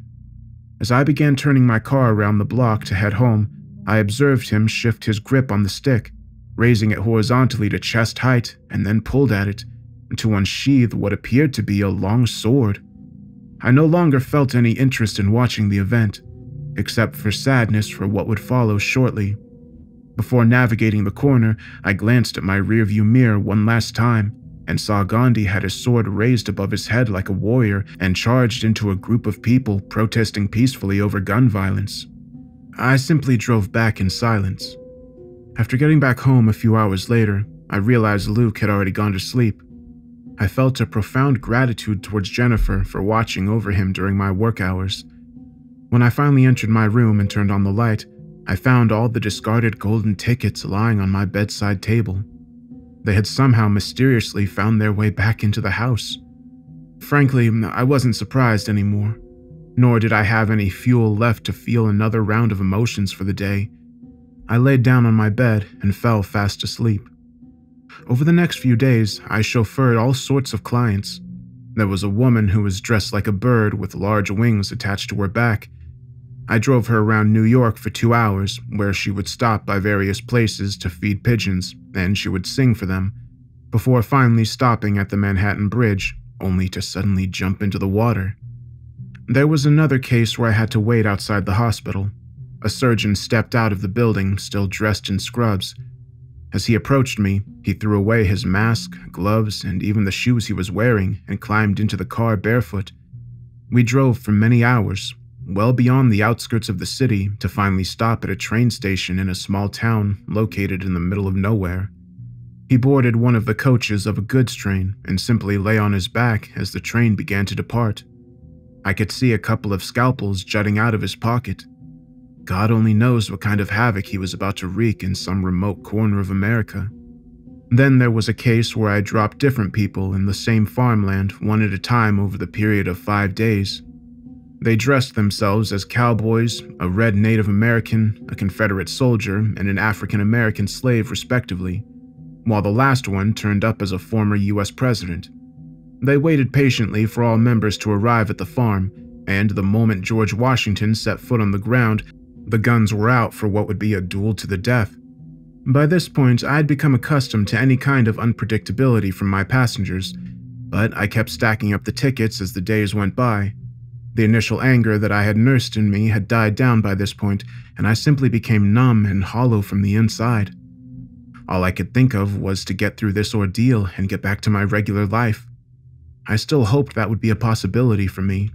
As I began turning my car around the block to head home, I observed him shift his grip on the stick, raising it horizontally to chest height, and then pulled at it to unsheath what appeared to be a long sword. I no longer felt any interest in watching the event, except for sadness for what would follow shortly. Before navigating the corner, I glanced at my rearview mirror one last time and saw Gandhi had his sword raised above his head like a warrior and charged into a group of people protesting peacefully over gun violence. I simply drove back in silence. After getting back home a few hours later, I realized Luke had already gone to sleep. I felt a profound gratitude towards Jennifer for watching over him during my work hours. When I finally entered my room and turned on the light, I found all the discarded golden tickets lying on my bedside table. They had somehow mysteriously found their way back into the house. Frankly, I wasn't surprised anymore, nor did I have any fuel left to feel another round of emotions for the day. I laid down on my bed and fell fast asleep. Over the next few days, I chauffeured all sorts of clients. There was a woman who was dressed like a bird with large wings attached to her back. I drove her around New York for 2 hours, where she would stop by various places to feed pigeons, and she would sing for them, before finally stopping at the Manhattan Bridge, only to suddenly jump into the water. There was another case where I had to wait outside the hospital. A surgeon stepped out of the building, still dressed in scrubs. As he approached me, he threw away his mask, gloves, and even the shoes he was wearing and climbed into the car barefoot. We drove for many hours, well beyond the outskirts of the city, to finally stop at a train station in a small town located in the middle of nowhere. He boarded one of the coaches of a goods train and simply lay on his back as the train began to depart. I could see a couple of scalpels jutting out of his pocket. God only knows what kind of havoc he was about to wreak in some remote corner of America. Then there was a case where I dropped different people in the same farmland one at a time over the period of 5 days. They dressed themselves as cowboys, a red Native American, a Confederate soldier, and an African American slave respectively, while the last one turned up as a former US president. They waited patiently for all members to arrive at the farm, and the moment George Washington set foot on the ground, the guns were out for what would be a duel to the death. By this point, I had become accustomed to any kind of unpredictability from my passengers, but I kept stacking up the tickets as the days went by. The initial anger that I had nursed in me had died down by this point, and I simply became numb and hollow from the inside. All I could think of was to get through this ordeal and get back to my regular life. I still hoped that would be a possibility for me.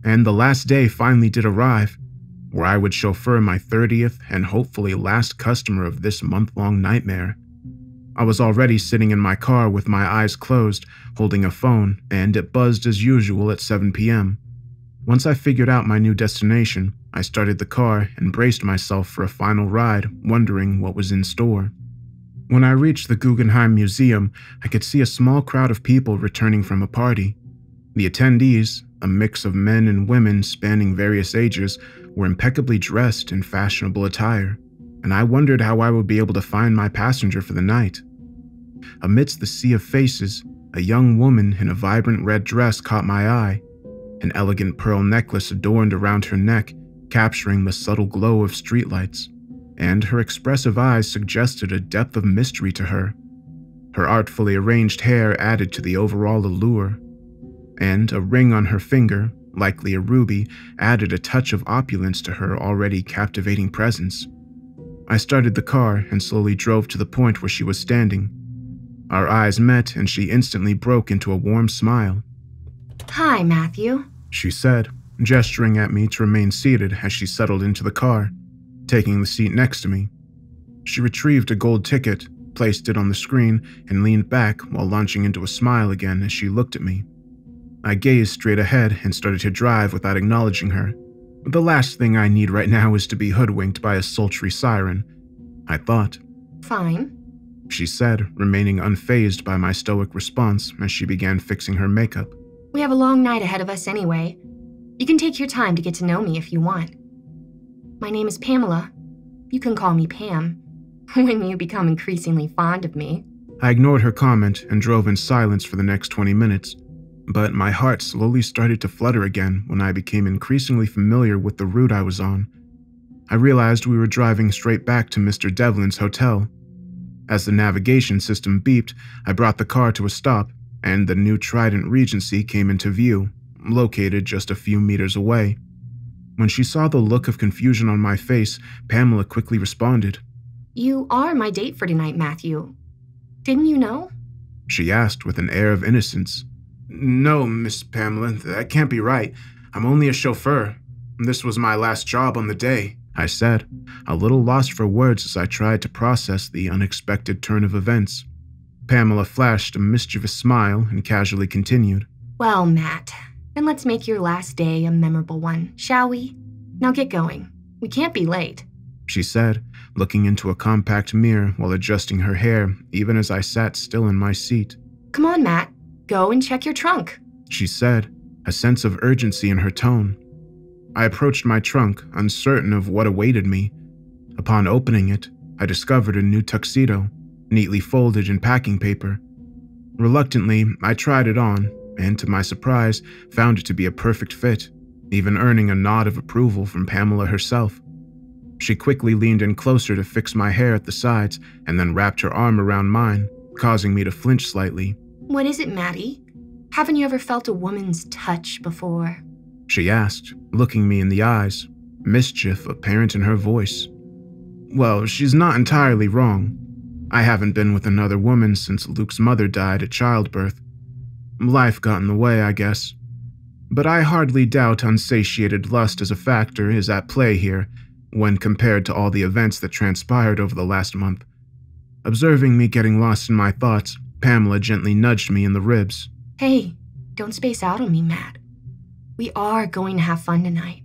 And the last day finally did arrive, where I would chauffeur my 30th and hopefully last customer of this month-long nightmare. I was already sitting in my car with my eyes closed, holding a phone, and it buzzed as usual at 7 p.m. Once I figured out my new destination, I started the car and braced myself for a final ride, wondering what was in store. When I reached the Guggenheim Museum, I could see a small crowd of people returning from a party. The attendees, a mix of men and women spanning various ages, were impeccably dressed in fashionable attire, and I wondered how I would be able to find my passenger for the night. Amidst the sea of faces, a young woman in a vibrant red dress caught my eye, an elegant pearl necklace adorned around her neck, capturing the subtle glow of streetlights, and her expressive eyes suggested a depth of mystery to her. Her artfully arranged hair added to the overall allure, and a ring on her finger, likely a ruby, added a touch of opulence to her already captivating presence. I started the car and slowly drove to the point where she was standing. Our eyes met and she instantly broke into a warm smile. Hi, Matthew, She said, gesturing at me to remain seated as she settled into the car, taking the seat next to me. She retrieved a gold ticket, placed it on the screen, and leaned back while launching into a smile again as she looked at me. I gazed straight ahead and started to drive without acknowledging her. The last thing I need right now is to be hoodwinked by a sultry siren, I thought. Fine. She said, remaining unfazed by my stoic response as she began fixing her makeup. We have a long night ahead of us anyway. You can take your time to get to know me if you want. My name is Pamela. You can call me Pam, when you become increasingly fond of me. I ignored her comment and drove in silence for the next 20 minutes, but my heart slowly started to flutter again when I became increasingly familiar with the route I was on. I realized we were driving straight back to Mr. Devlin's hotel. As the navigation system beeped, I brought the car to a stop, and the new Trident Regency came into view, located just a few meters away. When she saw the look of confusion on my face, Pamela quickly responded. You are my date for tonight, Matthew. Didn't you know? She asked with an air of innocence. No, Miss Pamela, that can't be right. I'm only a chauffeur. This was my last job on the day, I said, a little lost for words as I tried to process the unexpected turn of events. Pamela flashed a mischievous smile and casually continued. Well, Matt, then let's make your last day a memorable one, shall we? Now get going. We can't be late, she said, looking into a compact mirror while adjusting her hair even as I sat still in my seat. Come on, Matt. Go and check your trunk, she said, a sense of urgency in her tone. I approached my trunk, uncertain of what awaited me. Upon opening it, I discovered a new tuxedo, neatly folded in packing paper. Reluctantly, I tried it on, and to my surprise, found it to be a perfect fit, even earning a nod of approval from Pamela herself. She quickly leaned in closer to fix my hair at the sides and then wrapped her arm around mine, causing me to flinch slightly. What is it, Maddie? Haven't you ever felt a woman's touch before? She asked, looking me in the eyes, mischief apparent in her voice. Well, she's not entirely wrong. I haven't been with another woman since Luke's mother died at childbirth. Life got in the way, I guess. But I hardly doubt unsatiated lust as a factor is at play here when compared to all the events that transpired over the last month. Observing me getting lost in my thoughts, Pamela gently nudged me in the ribs. Hey, don't space out on me, Matt. We are going to have fun tonight.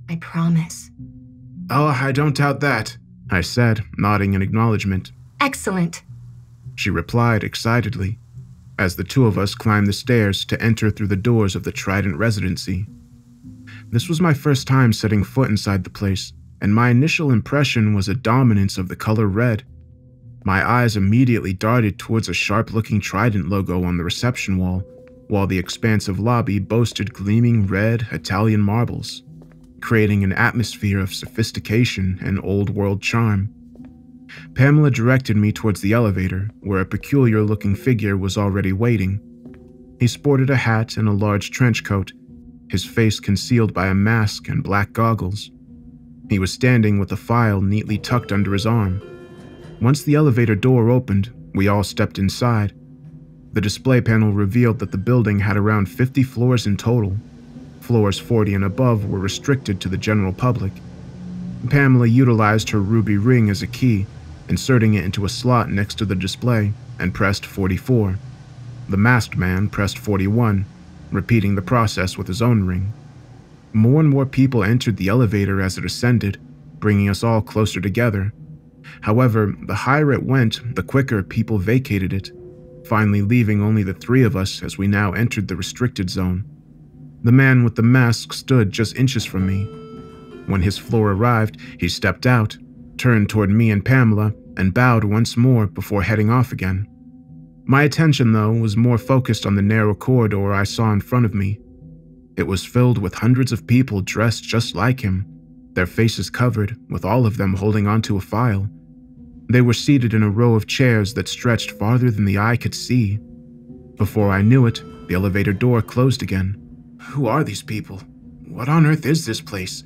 I promise. Oh, I don't doubt that, I said, nodding in acknowledgement. Excellent, she replied excitedly, as the two of us climbed the stairs to enter through the doors of the Trident Residency. This was my first time setting foot inside the place, and my initial impression was a dominance of the color red. My eyes immediately darted towards a sharp-looking Trident logo on the reception wall, while the expansive lobby boasted gleaming red Italian marbles, creating an atmosphere of sophistication and old-world charm. Pamela directed me towards the elevator, where a peculiar-looking figure was already waiting. He sported a hat and a large trench coat, his face concealed by a mask and black goggles. He was standing with a file neatly tucked under his arm. Once the elevator door opened, we all stepped inside. The display panel revealed that the building had around 50 floors in total. Floors 40 and above were restricted to the general public. Pamela utilized her ruby ring as a key, inserting it into a slot next to the display, and pressed 44. The masked man pressed 41, repeating the process with his own ring. More and more people entered the elevator as it ascended, bringing us all closer together. However, the higher it went, the quicker people vacated it, finally leaving only the three of us as we now entered the restricted zone. The man with the mask stood just inches from me. When his floor arrived, he stepped out, turned toward me and Pamela, and bowed once more before heading off again. My attention, though, was more focused on the narrow corridor I saw in front of me. It was filled with hundreds of people dressed just like him, their faces covered, with all of them holding onto a file. They were seated in a row of chairs that stretched farther than the eye could see. Before I knew it, the elevator door closed again. Who are these people? What on earth is this place?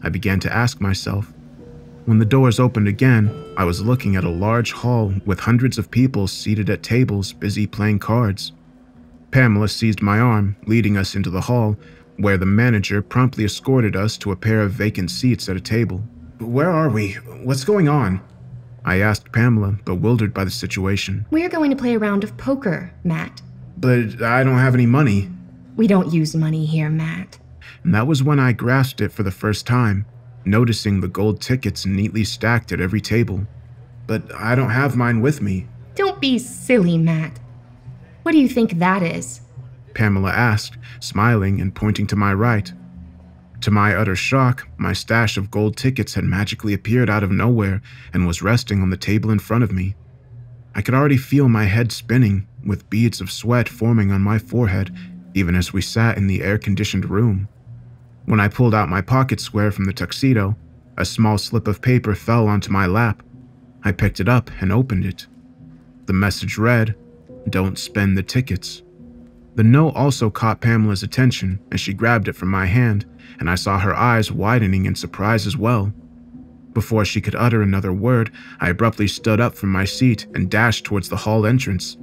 I began to ask myself. When the doors opened again, I was looking at a large hall with hundreds of people seated at tables busy playing cards. Pamela seized my arm, leading us into the hall, where the manager promptly escorted us to a pair of vacant seats at a table. Where are we? What's going on? I asked Pamela, bewildered by the situation. We're going to play a round of poker, Matt. But I don't have any money. We don't use money here, Matt. And that was when I grasped it for the first time, noticing the gold tickets neatly stacked at every table. But I don't have mine with me. Don't be silly, Matt. What do you think that is? Pamela asked, smiling and pointing to my right. To my utter shock, my stash of gold tickets had magically appeared out of nowhere and was resting on the table in front of me. I could already feel my head spinning, with beads of sweat forming on my forehead, even as we sat in the air-conditioned room. When I pulled out my pocket square from the tuxedo, a small slip of paper fell onto my lap. I picked it up and opened it. The message read, "Don't spend the tickets." The note also caught Pamela's attention as she grabbed it from my hand, and I saw her eyes widening in surprise as well. Before she could utter another word, I abruptly stood up from my seat and dashed towards the hall entrance.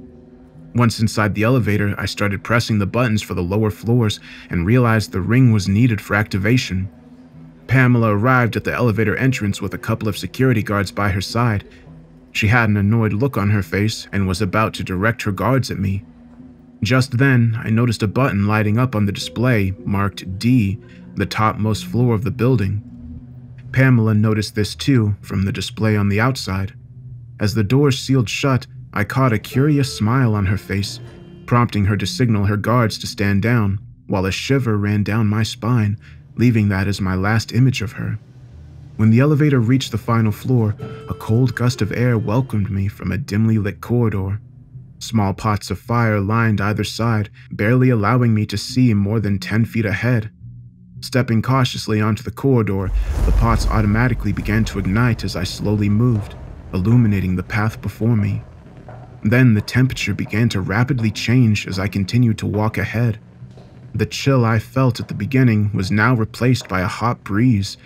Once inside the elevator, I started pressing the buttons for the lower floors and realized the ring was needed for activation. Pamela arrived at the elevator entrance with a couple of security guards by her side. She had an annoyed look on her face and was about to direct her guards at me. Just then, I noticed a button lighting up on the display marked D, the topmost floor of the building. Pamela noticed this too from the display on the outside. As the doors sealed shut, I caught a curious smile on her face, prompting her to signal her guards to stand down, while a shiver ran down my spine, leaving that as my last image of her. When the elevator reached the final floor, a cold gust of air welcomed me from a dimly lit corridor. Small pots of fire lined either side, barely allowing me to see more than 10 feet ahead. Stepping cautiously onto the corridor, the pots automatically began to ignite as I slowly moved, illuminating the path before me. Then the temperature began to rapidly change as I continued to walk ahead. The chill I felt at the beginning was now replaced by a hot breeze,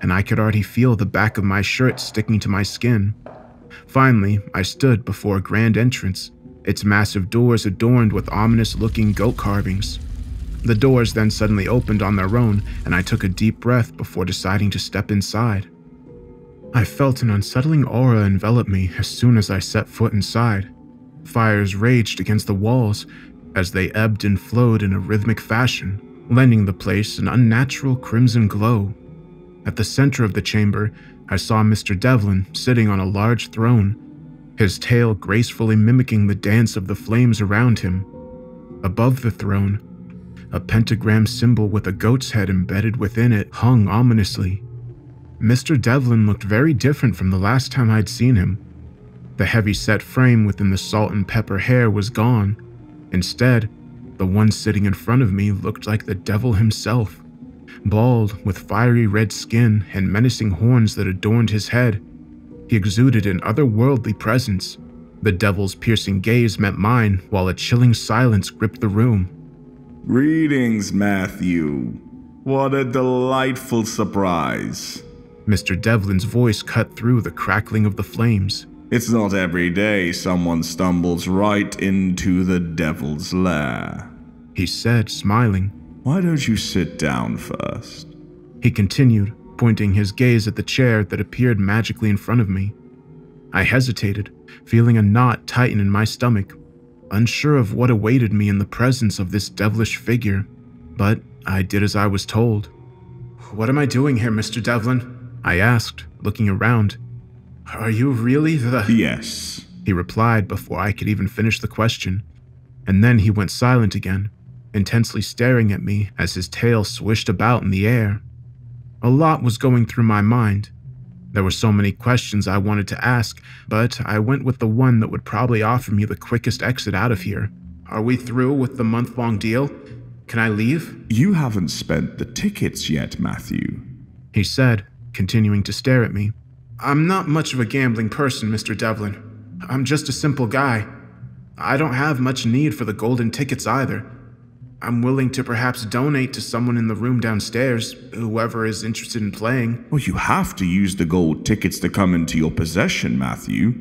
and I could already feel the back of my shirt sticking to my skin. Finally, I stood before a grand entrance, its massive doors adorned with ominous-looking goat carvings. The doors then suddenly opened on their own, and I took a deep breath before deciding to step inside. I felt an unsettling aura envelop me as soon as I set foot inside. Fires raged against the walls as they ebbed and flowed in a rhythmic fashion, lending the place an unnatural crimson glow. At the center of the chamber, I saw Mr. Devlin sitting on a large throne, his tail gracefully mimicking the dance of the flames around him. Above the throne, a pentagram symbol with a goat's head embedded within it hung ominously. Mr. Devlin looked very different from the last time I'd seen him. The heavy-set frame within the salt and pepper hair was gone. Instead, the one sitting in front of me looked like the devil himself. Bald, with fiery red skin and menacing horns that adorned his head, he exuded an otherworldly presence. The devil's piercing gaze met mine, while a chilling silence gripped the room. Greetings, Matthew. What a delightful surprise. Mr. Devlin's voice cut through the crackling of the flames. It's not every day someone stumbles right into the devil's lair, he said, smiling. Why don't you sit down first? He continued, pointing his gaze at the chair that appeared magically in front of me. I hesitated, feeling a knot tighten in my stomach, unsure of what awaited me in the presence of this devilish figure, but I did as I was told. What am I doing here, Mr. Devlin? I asked, looking around. Are you really the— Yes, he replied before I could even finish the question, and then he went silent again. intensely staring at me as his tail swished about in the air. A lot was going through my mind. There were so many questions I wanted to ask, but I went with the one that would probably offer me the quickest exit out of here. Are we through with the month-long deal? Can I leave? You haven't spent the tickets yet, Matthew, he said, continuing to stare at me. I'm not much of a gambling person, Mr. Devlin. I'm just a simple guy. I don't have much need for the golden tickets either. I'm willing to perhaps donate to someone in the room downstairs, whoever is interested in playing. Well, you have to use the gold tickets to come into your possession, Matthew.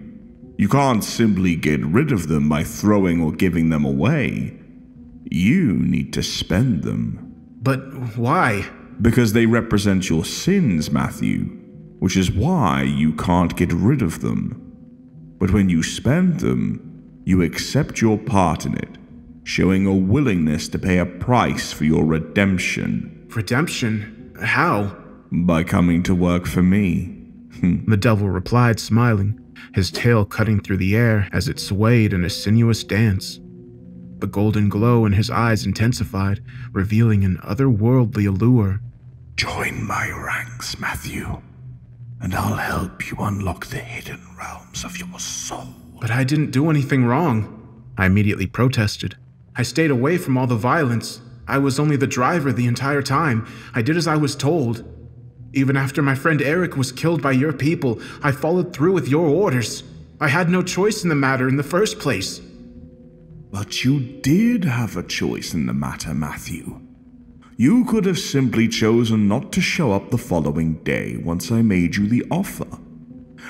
You can't simply get rid of them by throwing or giving them away. You need to spend them. But why? Because they represent your sins, Matthew, which is why you can't get rid of them. But when you spend them, you accept your part in it, showing a willingness to pay a price for your redemption. Redemption? How? By coming to work for me. The devil replied, smiling, his tail cutting through the air as it swayed in a sinuous dance. The golden glow in his eyes intensified, revealing an otherworldly allure. Join my ranks, Matthew, and I'll help you unlock the hidden realms of your soul. But I didn't do anything wrong, I immediately protested. I stayed away from all the violence. I was only the driver the entire time. I did as I was told. Even after my friend Eric was killed by your people, I followed through with your orders. I had no choice in the matter in the first place. But you did have a choice in the matter, Matthew. You could have simply chosen not to show up the following day once I made you the offer.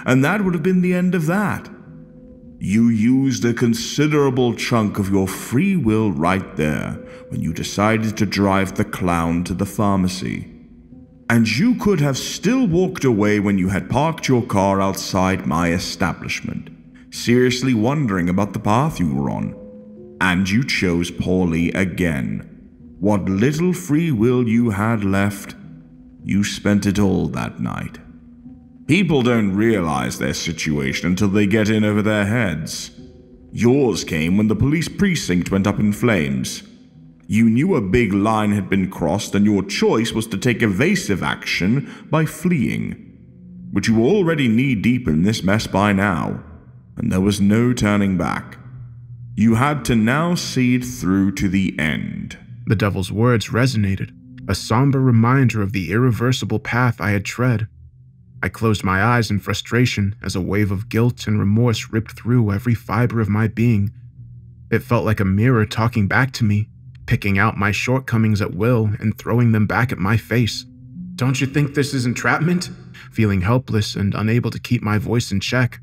And that would have been the end of that. You used a considerable chunk of your free will right there when you decided to drive the clown to the pharmacy. And you could have still walked away when you had parked your car outside my establishment, seriously wondering about the path you were on. And you chose poorly again. What little free will you had left, you spent it all that night. People don't realize their situation until they get in over their heads. Yours came when the police precinct went up in flames. You knew a big line had been crossed and your choice was to take evasive action by fleeing. But you were already knee-deep in this mess by now, and there was no turning back. You had to now see it through to the end. The devil's words resonated, a somber reminder of the irreversible path I had tread. I closed my eyes in frustration as a wave of guilt and remorse ripped through every fiber of my being. It felt like a mirror talking back to me, picking out my shortcomings at will and throwing them back at my face. Don't you think this is entrapment? Feeling helpless and unable to keep my voice in check.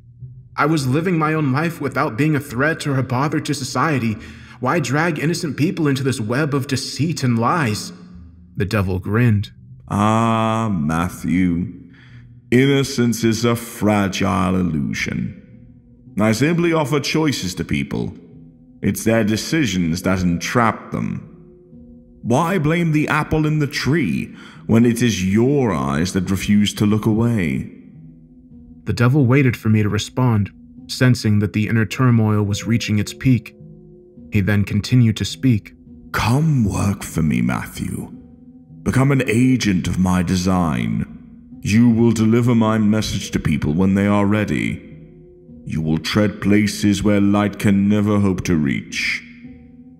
I was living my own life without being a threat or a bother to society. Why drag innocent people into this web of deceit and lies? The devil grinned. Ah, Matthew. Innocence is a fragile illusion. I simply offer choices to people. It's their decisions that entrap them. Why blame the apple in the tree when it is your eyes that refuse to look away? The devil waited for me to respond, sensing that the inner turmoil was reaching its peak. He then continued to speak. Come work for me, Matthew. Become an agent of my design. You will deliver my message to people when they are ready. You will tread places where light can never hope to reach.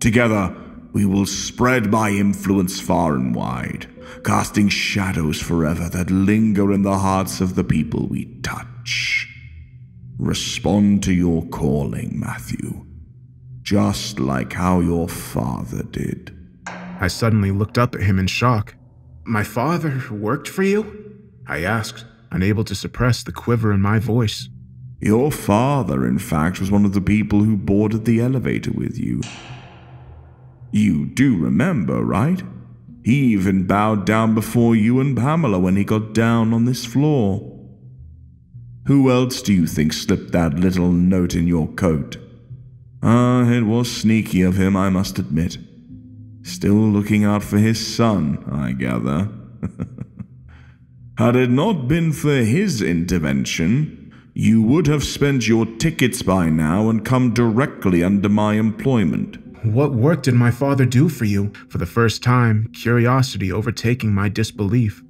Together, we will spread my influence far and wide, casting shadows forever that linger in the hearts of the people we touch. Respond to your calling, Matthew, just like how your father did. I suddenly looked up at him in shock. My father worked for you? I asked, unable to suppress the quiver in my voice. Your father, in fact, was one of the people who boarded the elevator with you. You do remember, right? He even bowed down before you and Pamela when he got down on this floor. Who else do you think slipped that little note in your coat? It was sneaky of him, I must admit. Still looking out for his son, I gather. Had it not been for his intervention, you would have spent your tickets by now and come directly under my employment. What work did my father do for you? For the first time, curiosity overtaking my disbelief.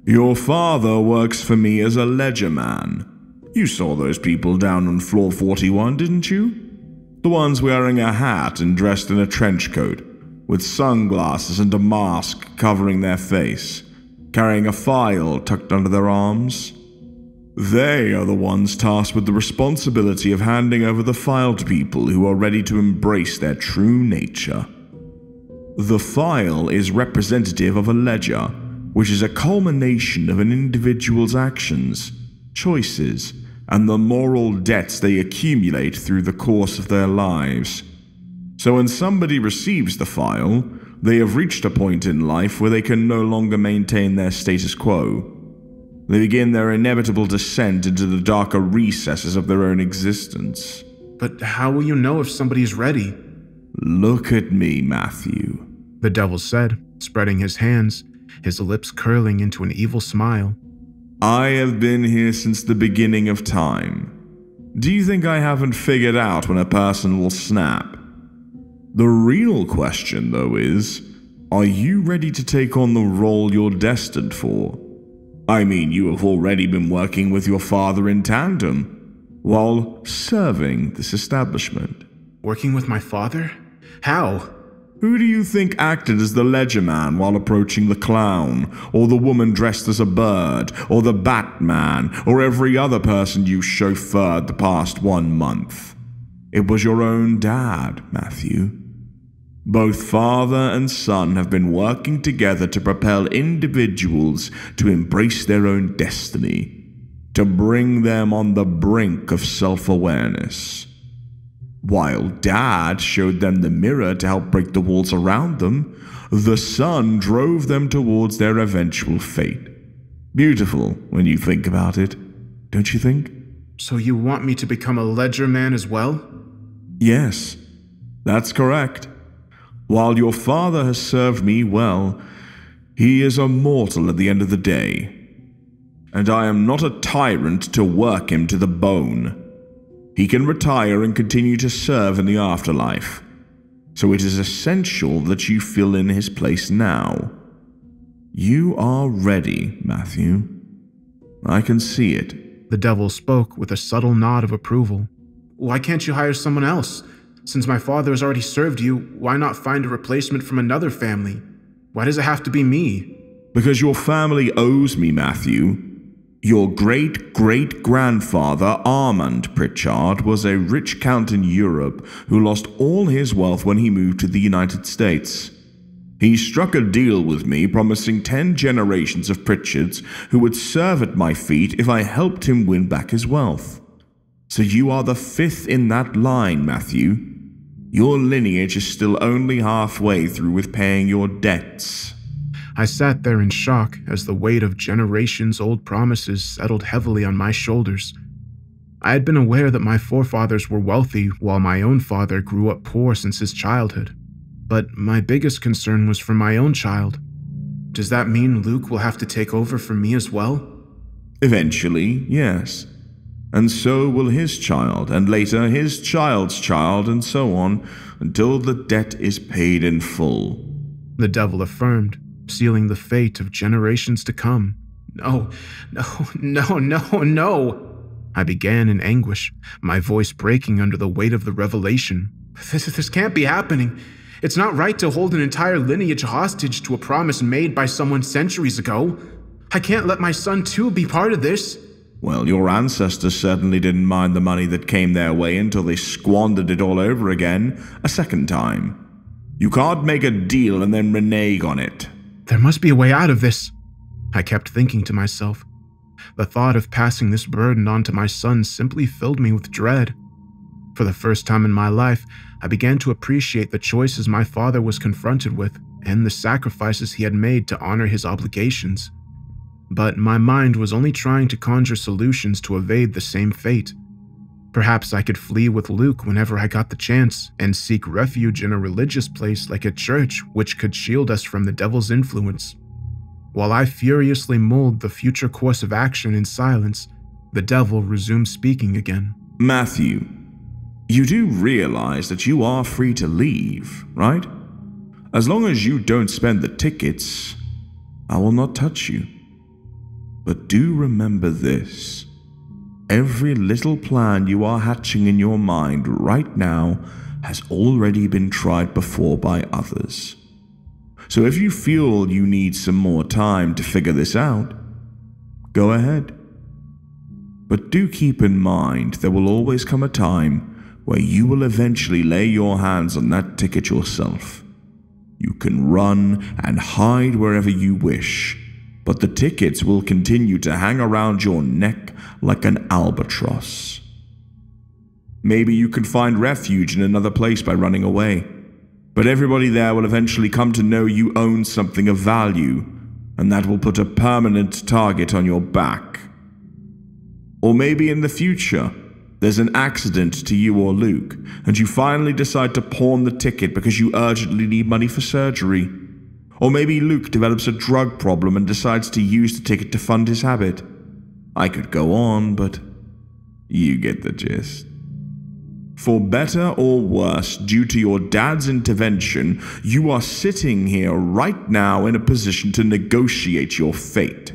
Your father works for me as a ledger man. You saw those people down on floor 41, didn't you? The ones wearing a hat and dressed in a trench coat, with sunglasses and a mask covering their face, carrying a file tucked under their arms. They are the ones tasked with the responsibility of handing over the file to people who are ready to embrace their true nature. The file is representative of a ledger, which is a culmination of an individual's actions, choices, and the moral debts they accumulate through the course of their lives. So when somebody receives the file, they have reached a point in life where they can no longer maintain their status quo. They begin their inevitable descent into the darker recesses of their own existence. But how will you know if somebody is ready? Look at me, Matthew, the devil said, spreading his hands, his lips curling into an evil smile. I have been here since the beginning of time. Do you think I haven't figured out when a person will snap? The real question, though, is, are you ready to take on the role you're destined for? I mean, you have already been working with your father in tandem, while serving this establishment. Working with my father? How? Who do you think acted as the ledger man while approaching the clown, or the woman dressed as a bird, or the Batman, or every other person you chauffeured the past 1 month? It was your own dad, Matthew. Both father and son have been working together to propel individuals to embrace their own destiny, to bring them on the brink of self-awareness. While Dad showed them the mirror to help break the walls around them, the son drove them towards their eventual fate. Beautiful when you think about it, don't you think? So you want me to become a ledger man as well? Yes, that's correct. While your father has served me well, he is a mortal at the end of the day. And I am not a tyrant to work him to the bone. He can retire and continue to serve in the afterlife. So it is essential that you fill in his place now. You are ready, Matthew. I can see it. The devil spoke with a subtle nod of approval. Why can't you hire someone else? Since my father has already served you, why not find a replacement from another family? Why does it have to be me? Because your family owes me, Matthew. Your great-great-grandfather, Armand Pritchard, was a rich count in Europe who lost all his wealth when he moved to the United States. He struck a deal with me, promising 10 generations of Pritchards who would serve at my feet if I helped him win back his wealth. So you are the 5th in that line, Matthew. Your lineage is still only halfway through with paying your debts. I sat there in shock as the weight of generations-old promises settled heavily on my shoulders. I had been aware that my forefathers were wealthy while my own father grew up poor since his childhood. But my biggest concern was for my own child. Does that mean Luke will have to take over for me as well? Eventually, yes. And so will his child, and later his child's child, and so on, until the debt is paid in full. The devil affirmed, sealing the fate of generations to come. No. I began in anguish, my voice breaking under the weight of the revelation. This can't be happening. It's not right to hold an entire lineage hostage to a promise made by someone centuries ago. I can't let my son too be part of this. Well, your ancestors certainly didn't mind the money that came their way until they squandered it all over again a second time. You can't make a deal and then renege on it. There must be a way out of this, I kept thinking to myself. The thought of passing this burden on to my son simply filled me with dread. For the first time in my life, I began to appreciate the choices my father was confronted with and the sacrifices he had made to honor his obligations. But my mind was only trying to conjure solutions to evade the same fate. Perhaps I could flee with Luke whenever I got the chance and seek refuge in a religious place like a church which could shield us from the devil's influence. While I furiously mulled the future course of action in silence, the devil resumed speaking again. Matthew, You do realize that you are free to leave, right? As long as you don't spend the tickets, I will not touch you. But do remember this. Every little plan you are hatching in your mind right now has already been tried before by others. So if you feel you need some more time to figure this out, go ahead. But do keep in mind there will always come a time where you will eventually lay your hands on that ticket yourself. You can run and hide wherever you wish, but the tickets will continue to hang around your neck like an albatross. Maybe you can find refuge in another place by running away, but everybody there will eventually come to know you own something of value, and that will put a permanent target on your back. Or maybe in the future, there's an accident to you or Luke, and you finally decide to pawn the ticket because you urgently need money for surgery. Or maybe Luke develops a drug problem and decides to use the ticket to fund his habit. I could go on, but you get the gist. For better or worse, due to your dad's intervention, you are sitting here right now in a position to negotiate your fate.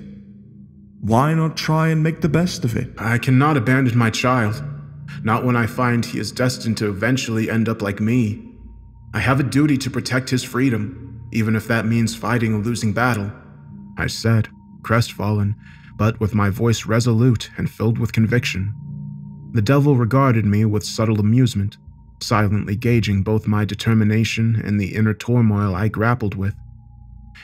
Why not try and make the best of it? I cannot abandon my child. Not when I find he is destined to eventually end up like me. I have a duty to protect his freedom, even if that means fighting a losing battle, I said, crestfallen, but with my voice resolute and filled with conviction. The devil regarded me with subtle amusement, silently gauging both my determination and the inner turmoil I grappled with.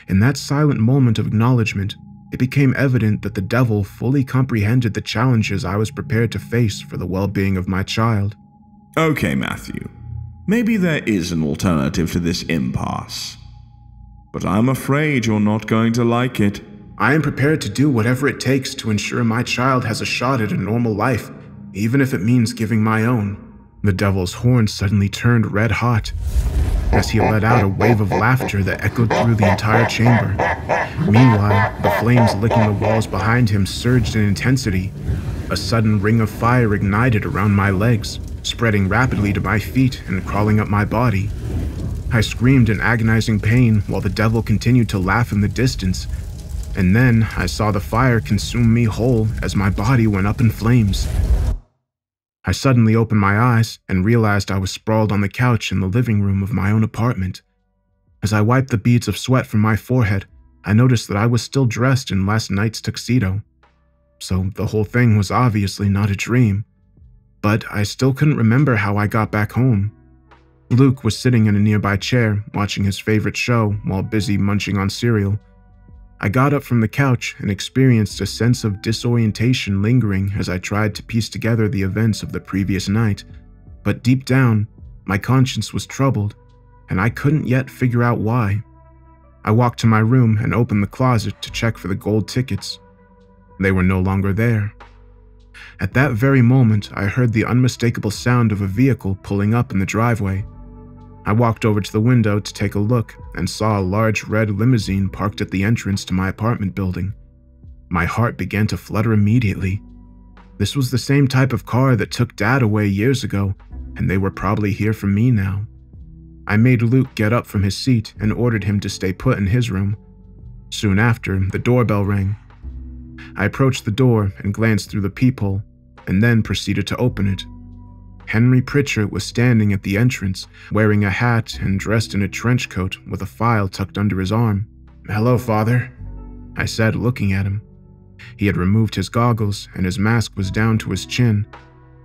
In that silent moment of acknowledgement, it became evident that the devil fully comprehended the challenges I was prepared to face for the well-being of my child. Okay, Matthew. Maybe there is an alternative to this impasse. But I'm afraid you're not going to like it. I am prepared to do whatever it takes to ensure my child has a shot at a normal life, even if it means giving my own. The devil's horn suddenly turned red hot as he let out a wave of laughter that echoed through the entire chamber. Meanwhile, the flames licking the walls behind him surged in intensity. A sudden ring of fire ignited around my legs, spreading rapidly to my feet and crawling up my body. I screamed in agonizing pain while the devil continued to laugh in the distance, and then I saw the fire consume me whole as my body went up in flames. I suddenly opened my eyes and realized I was sprawled on the couch in the living room of my own apartment. As I wiped the beads of sweat from my forehead, I noticed that I was still dressed in last night's tuxedo. So the whole thing was obviously not a dream. But I still couldn't remember how I got back home. Luke was sitting in a nearby chair, watching his favorite show while busy munching on cereal. I got up from the couch and experienced a sense of disorientation lingering as I tried to piece together the events of the previous night. But deep down, my conscience was troubled, and I couldn't yet figure out why. I walked to my room and opened the closet to check for the gold tickets. They were no longer there. At that very moment, I heard the unmistakable sound of a vehicle pulling up in the driveway. I walked over to the window to take a look and saw a large red limousine parked at the entrance to my apartment building. My heart began to flutter immediately. This was the same type of car that took Dad away years ago, and they were probably here for me now. I made Luke get up from his seat and ordered him to stay put in his room. Soon after, the doorbell rang. I approached the door and glanced through the peephole, and then proceeded to open it. Henry Pritchard was standing at the entrance, wearing a hat and dressed in a trench coat with a file tucked under his arm. "Hello, Father," I said, looking at him. He had removed his goggles, and his mask was down to his chin,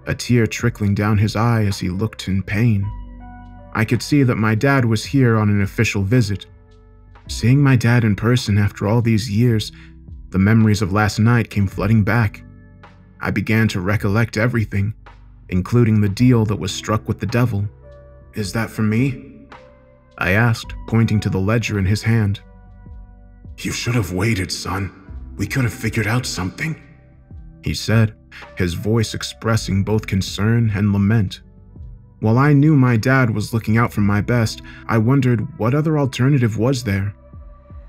a tear trickling down his eye as he looked in pain. I could see that my dad was here on an official visit. Seeing my dad in person after all these years, the memories of last night came flooding back. I began to recollect everything, including the deal that was struck with the devil. "Is that for me?" I asked, pointing to the ledger in his hand. "You should have waited, son. We could have figured out something," he said, his voice expressing both concern and lament. While I knew my dad was looking out for my best, I wondered what other alternative was there.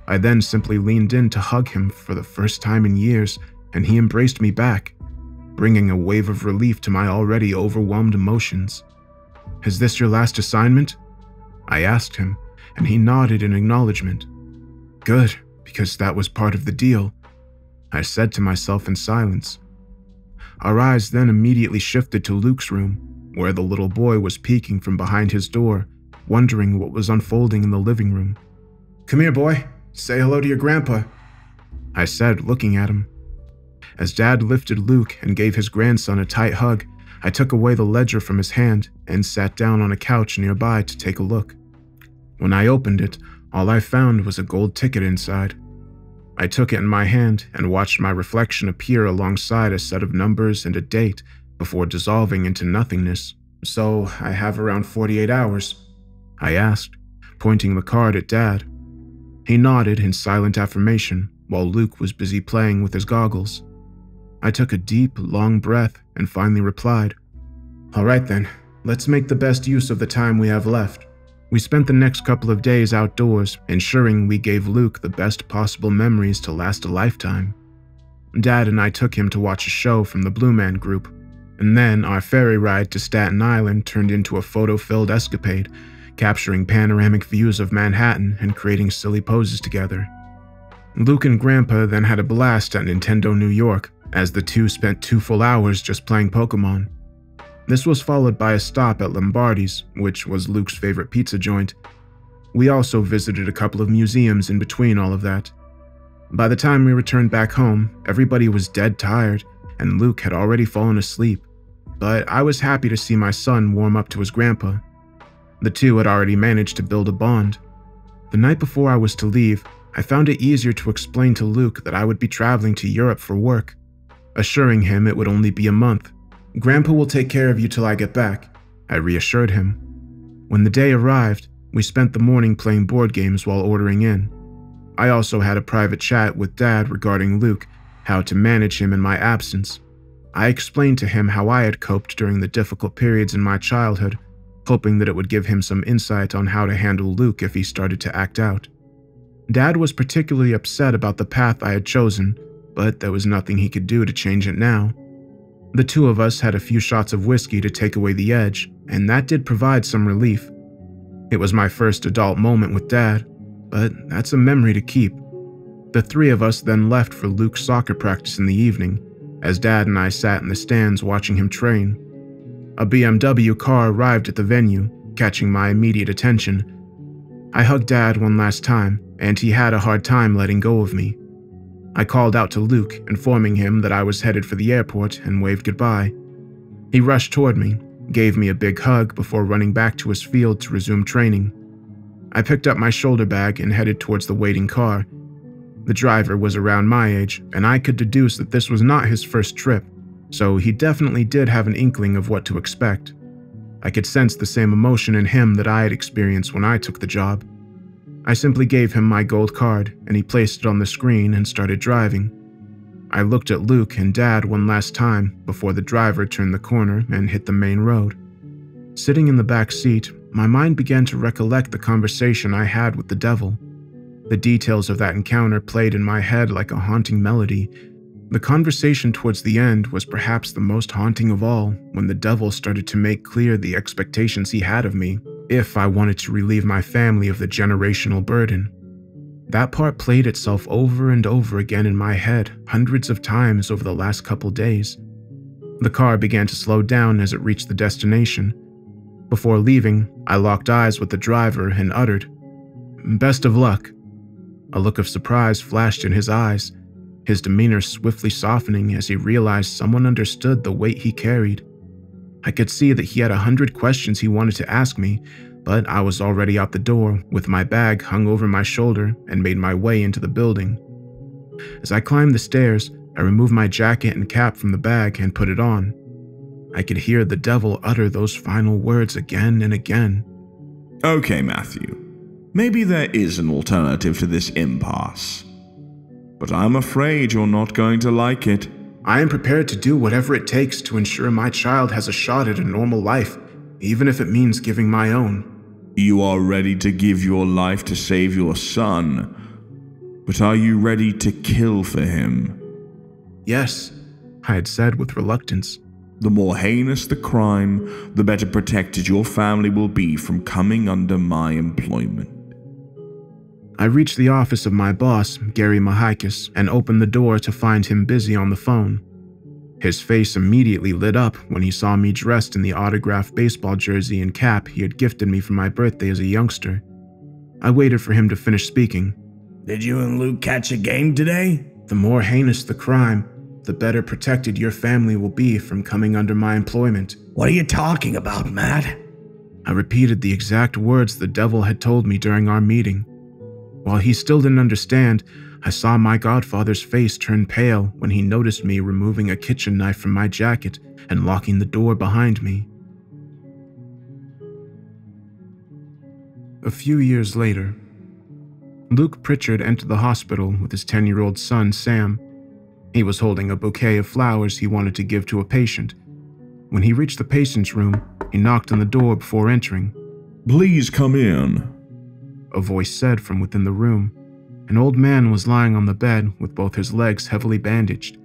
I then simply leaned in to hug him for the first time in years, and he embraced me back, bringing a wave of relief to my already overwhelmed emotions. "Is this your last assignment?" I asked him, and he nodded in acknowledgement. "Good, because that was part of the deal," I said to myself in silence. Our eyes then immediately shifted to Luke's room, where the little boy was peeking from behind his door, wondering what was unfolding in the living room. "Come here, boy. Say hello to your grandpa," I said, looking at him. As Dad lifted Luke and gave his grandson a tight hug, I took away the ledger from his hand and sat down on a couch nearby to take a look. When I opened it, all I found was a gold ticket inside. I took it in my hand and watched my reflection appear alongside a set of numbers and a date before dissolving into nothingness. "So I have around 48 hours?" I asked, pointing the card at Dad. He nodded in silent affirmation while Luke was busy playing with his goggles. I took a deep, long breath and finally replied, "All right then, let's make the best use of the time we have left." We spent the next couple of days outdoors, ensuring we gave Luke the best possible memories to last a lifetime. Dad and I took him to watch a show from the Blue Man Group, and then our ferry ride to Staten Island turned into a photo-filled escapade, capturing panoramic views of Manhattan and creating silly poses together. Luke and Grandpa then had a blast at Nintendo New York, as the two spent 2 full hours just playing Pokemon. This was followed by a stop at Lombardi's, which was Luke's favorite pizza joint. We also visited a couple of museums in between all of that. By the time we returned back home, everybody was dead tired, and Luke had already fallen asleep. But I was happy to see my son warm up to his grandpa. The two had already managed to build a bond. The night before I was to leave, I found it easier to explain to Luke that I would be traveling to Europe for work, assuring him it would only be a month. "Grandpa will take care of you till I get back," I reassured him. When the day arrived, we spent the morning playing board games while ordering in. I also had a private chat with Dad regarding Luke, how to manage him in my absence. I explained to him how I had coped during the difficult periods in my childhood, hoping that it would give him some insight on how to handle Luke if he started to act out. Dad was particularly upset about the path I had chosen, but there was nothing he could do to change it now. The two of us had a few shots of whiskey to take away the edge, and that did provide some relief. It was my first adult moment with Dad, but that's a memory to keep. The three of us then left for Luke's soccer practice in the evening, as Dad and I sat in the stands watching him train. A BMW car arrived at the venue, catching my immediate attention. I hugged Dad one last time, and he had a hard time letting go of me. I called out to Luke, informing him that I was headed for the airport, and waved goodbye. He rushed toward me, gave me a big hug before running back to his field to resume training. I picked up my shoulder bag and headed towards the waiting car. The driver was around my age, and I could deduce that this was not his first trip, so he definitely did have an inkling of what to expect. I could sense the same emotion in him that I had experienced when I took the job. I simply gave him my gold card, and he placed it on the screen and started driving. I looked at Luke and Dad one last time before the driver turned the corner and hit the main road. Sitting in the back seat, my mind began to recollect the conversation I had with the devil. The details of that encounter played in my head like a haunting melody. The conversation towards the end was perhaps the most haunting of all, when the devil started to make clear the expectations he had of me, if I wanted to relieve my family of the generational burden. That part played itself over and over again in my head hundreds of times over the last couple days. The car began to slow down as it reached the destination. Before leaving, I locked eyes with the driver and uttered, "Best of luck." A look of surprise flashed in his eyes, his demeanor swiftly softening as he realized someone understood the weight he carried. I could see that he had 100 questions he wanted to ask me, but I was already out the door with my bag hung over my shoulder and made my way into the building. As I climbed the stairs, I removed my jacket and cap from the bag and put it on. I could hear the devil utter those final words again and again. Okay, Matthew. Maybe there is an alternative to this impasse. But I'm afraid you're not going to like it. I am prepared to do whatever it takes to ensure my child has a shot at a normal life, even if it means giving my own. You are ready to give your life to save your son, but are you ready to kill for him? Yes, I had said with reluctance. The more heinous the crime, the better protected your family will be from coming under my employment. I reached the office of my boss, Gary Mahikis, and opened the door to find him busy on the phone. His face immediately lit up when he saw me dressed in the autographed baseball jersey and cap he had gifted me for my birthday as a youngster. I waited for him to finish speaking. Did you and Luke catch a game today? The more heinous the crime, the better protected your family will be from coming under my employment. What are you talking about, Matt? I repeated the exact words the devil had told me during our meeting. While he still didn't understand, I saw my godfather's face turn pale when he noticed me removing a kitchen knife from my jacket and locking the door behind me. A few years later, Luke Pritchard entered the hospital with his 10-year-old son, Sam. He was holding a bouquet of flowers he wanted to give to a patient. When he reached the patient's room, he knocked on the door before entering. "Please come in," a voice said from within the room. An old man was lying on the bed with both his legs heavily bandaged.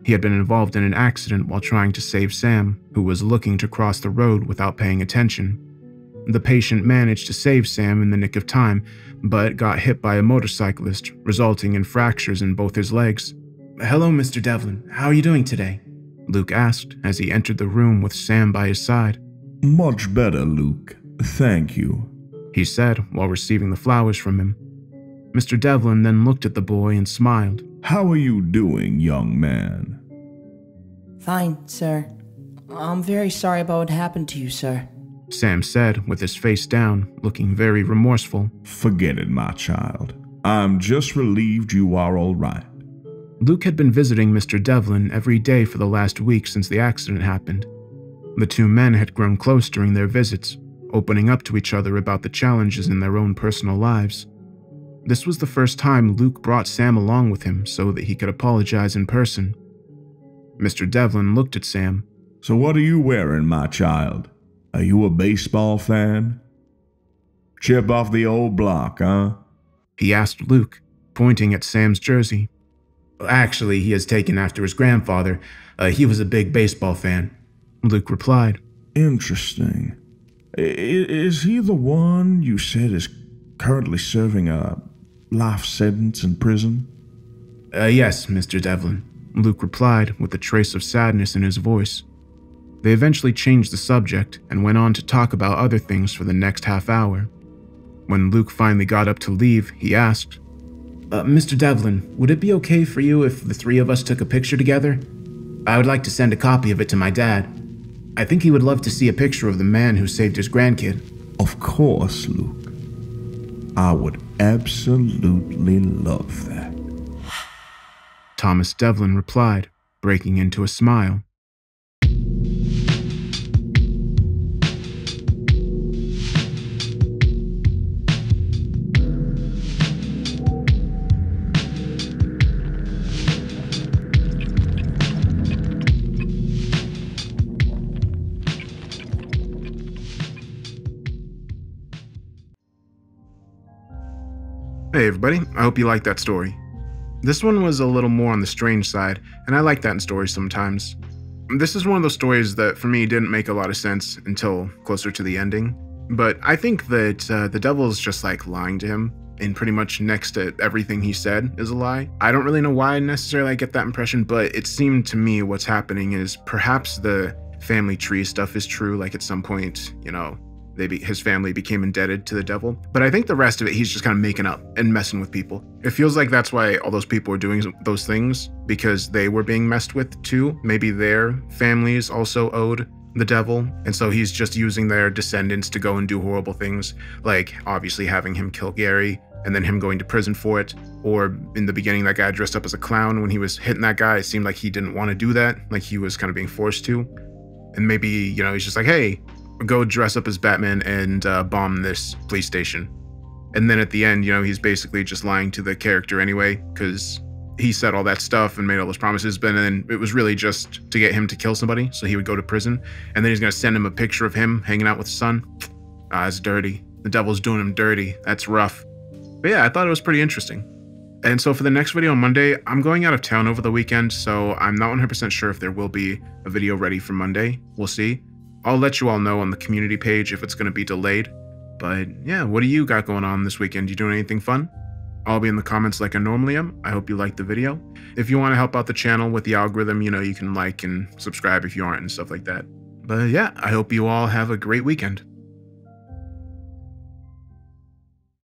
He had been involved in an accident while trying to save Sam, who was looking to cross the road without paying attention. The patient managed to save Sam in the nick of time, but got hit by a motorcyclist, resulting in fractures in both his legs. "Hello, Mr. Devlin. How are you doing today?" Luke asked as he entered the room with Sam by his side. "Much better, Luke. Thank you," he said while receiving the flowers from him. Mr. Devlin then looked at the boy and smiled. "How are you doing, young man?" Fine, sir. I'm very sorry about what happened to you, sir. Sam said with his face down, looking very remorseful. "Forget it, my child. I'm just relieved you are all right." Luke had been visiting Mr. Devlin every day for the last week since the accident happened. The two men had grown close during their visits, opening up to each other about the challenges in their own personal lives. This was the first time Luke brought Sam along with him so that he could apologize in person. Mr. Devlin looked at Sam. "So what are you wearing, my child? Are you a baseball fan? Chip off the old block, huh?" he asked Luke, pointing at Sam's jersey. "Actually, he has taken after his grandfather. He was a big baseball fan," Luke replied. "Interesting. Is he the one you said is currently serving a life sentence in prison?" Yes, Mr. Devlin," Luke replied with a trace of sadness in his voice. They eventually changed the subject and went on to talk about other things for the next half hour. When Luke finally got up to leave, he asked, "Mr. Devlin, would it be okay for you if the three of us took a picture together? I would like to send a copy of it to my dad. I think he would love to see a picture of the man who saved his grandkid." "Of course, Luke. I would absolutely love that," Thomas Devlin replied, breaking into a smile. Hey everybody, I hope you liked that story. This one was a little more on the strange side, and I like that in stories sometimes. This is one of those stories that for me didn't make a lot of sense until closer to the ending, but I think that the devil is just like lying to him, and pretty much next to everything he said is a lie. I don't really know why necessarily I get that impression, but it seemed to me what's happening is perhaps the family tree stuff is true, like at some point, you know, his family became indebted to the devil. But I think the rest of it, he's just kind of making up and messing with people. It feels like that's why all those people were doing those things, because they were being messed with too. Maybe their families also owed the devil, and so he's just using their descendants to go and do horrible things, like obviously having him kill Gary, and then him going to prison for it. Or in the beginning, that guy dressed up as a clown when he was hitting that guy. It seemed like he didn't want to do that, like he was kind of being forced to. And maybe, you know, he's just like, hey, go dress up as Batman and bomb this police station. And then at the end, you know, he's basically just lying to the character anyway, because he said all that stuff and made all those promises, but then it was really just to get him to kill somebody, so he would go to prison. And then he's gonna send him a picture of him hanging out with his son. That's dirty. The devil's doing him dirty. That's rough. But yeah, I thought it was pretty interesting. And so for the next video on Monday, I'm going out of town over the weekend, so I'm not 100% sure if there will be a video ready for Monday. We'll see. I'll let you all know on the community page if it's going to be delayed. But yeah, what do you got going on this weekend? You doing anything fun? I'll be in the comments like I normally am. I hope you liked the video. If you want to help out the channel with the algorithm, you can like and subscribe if you aren't and stuff like that. But yeah, I hope you all have a great weekend.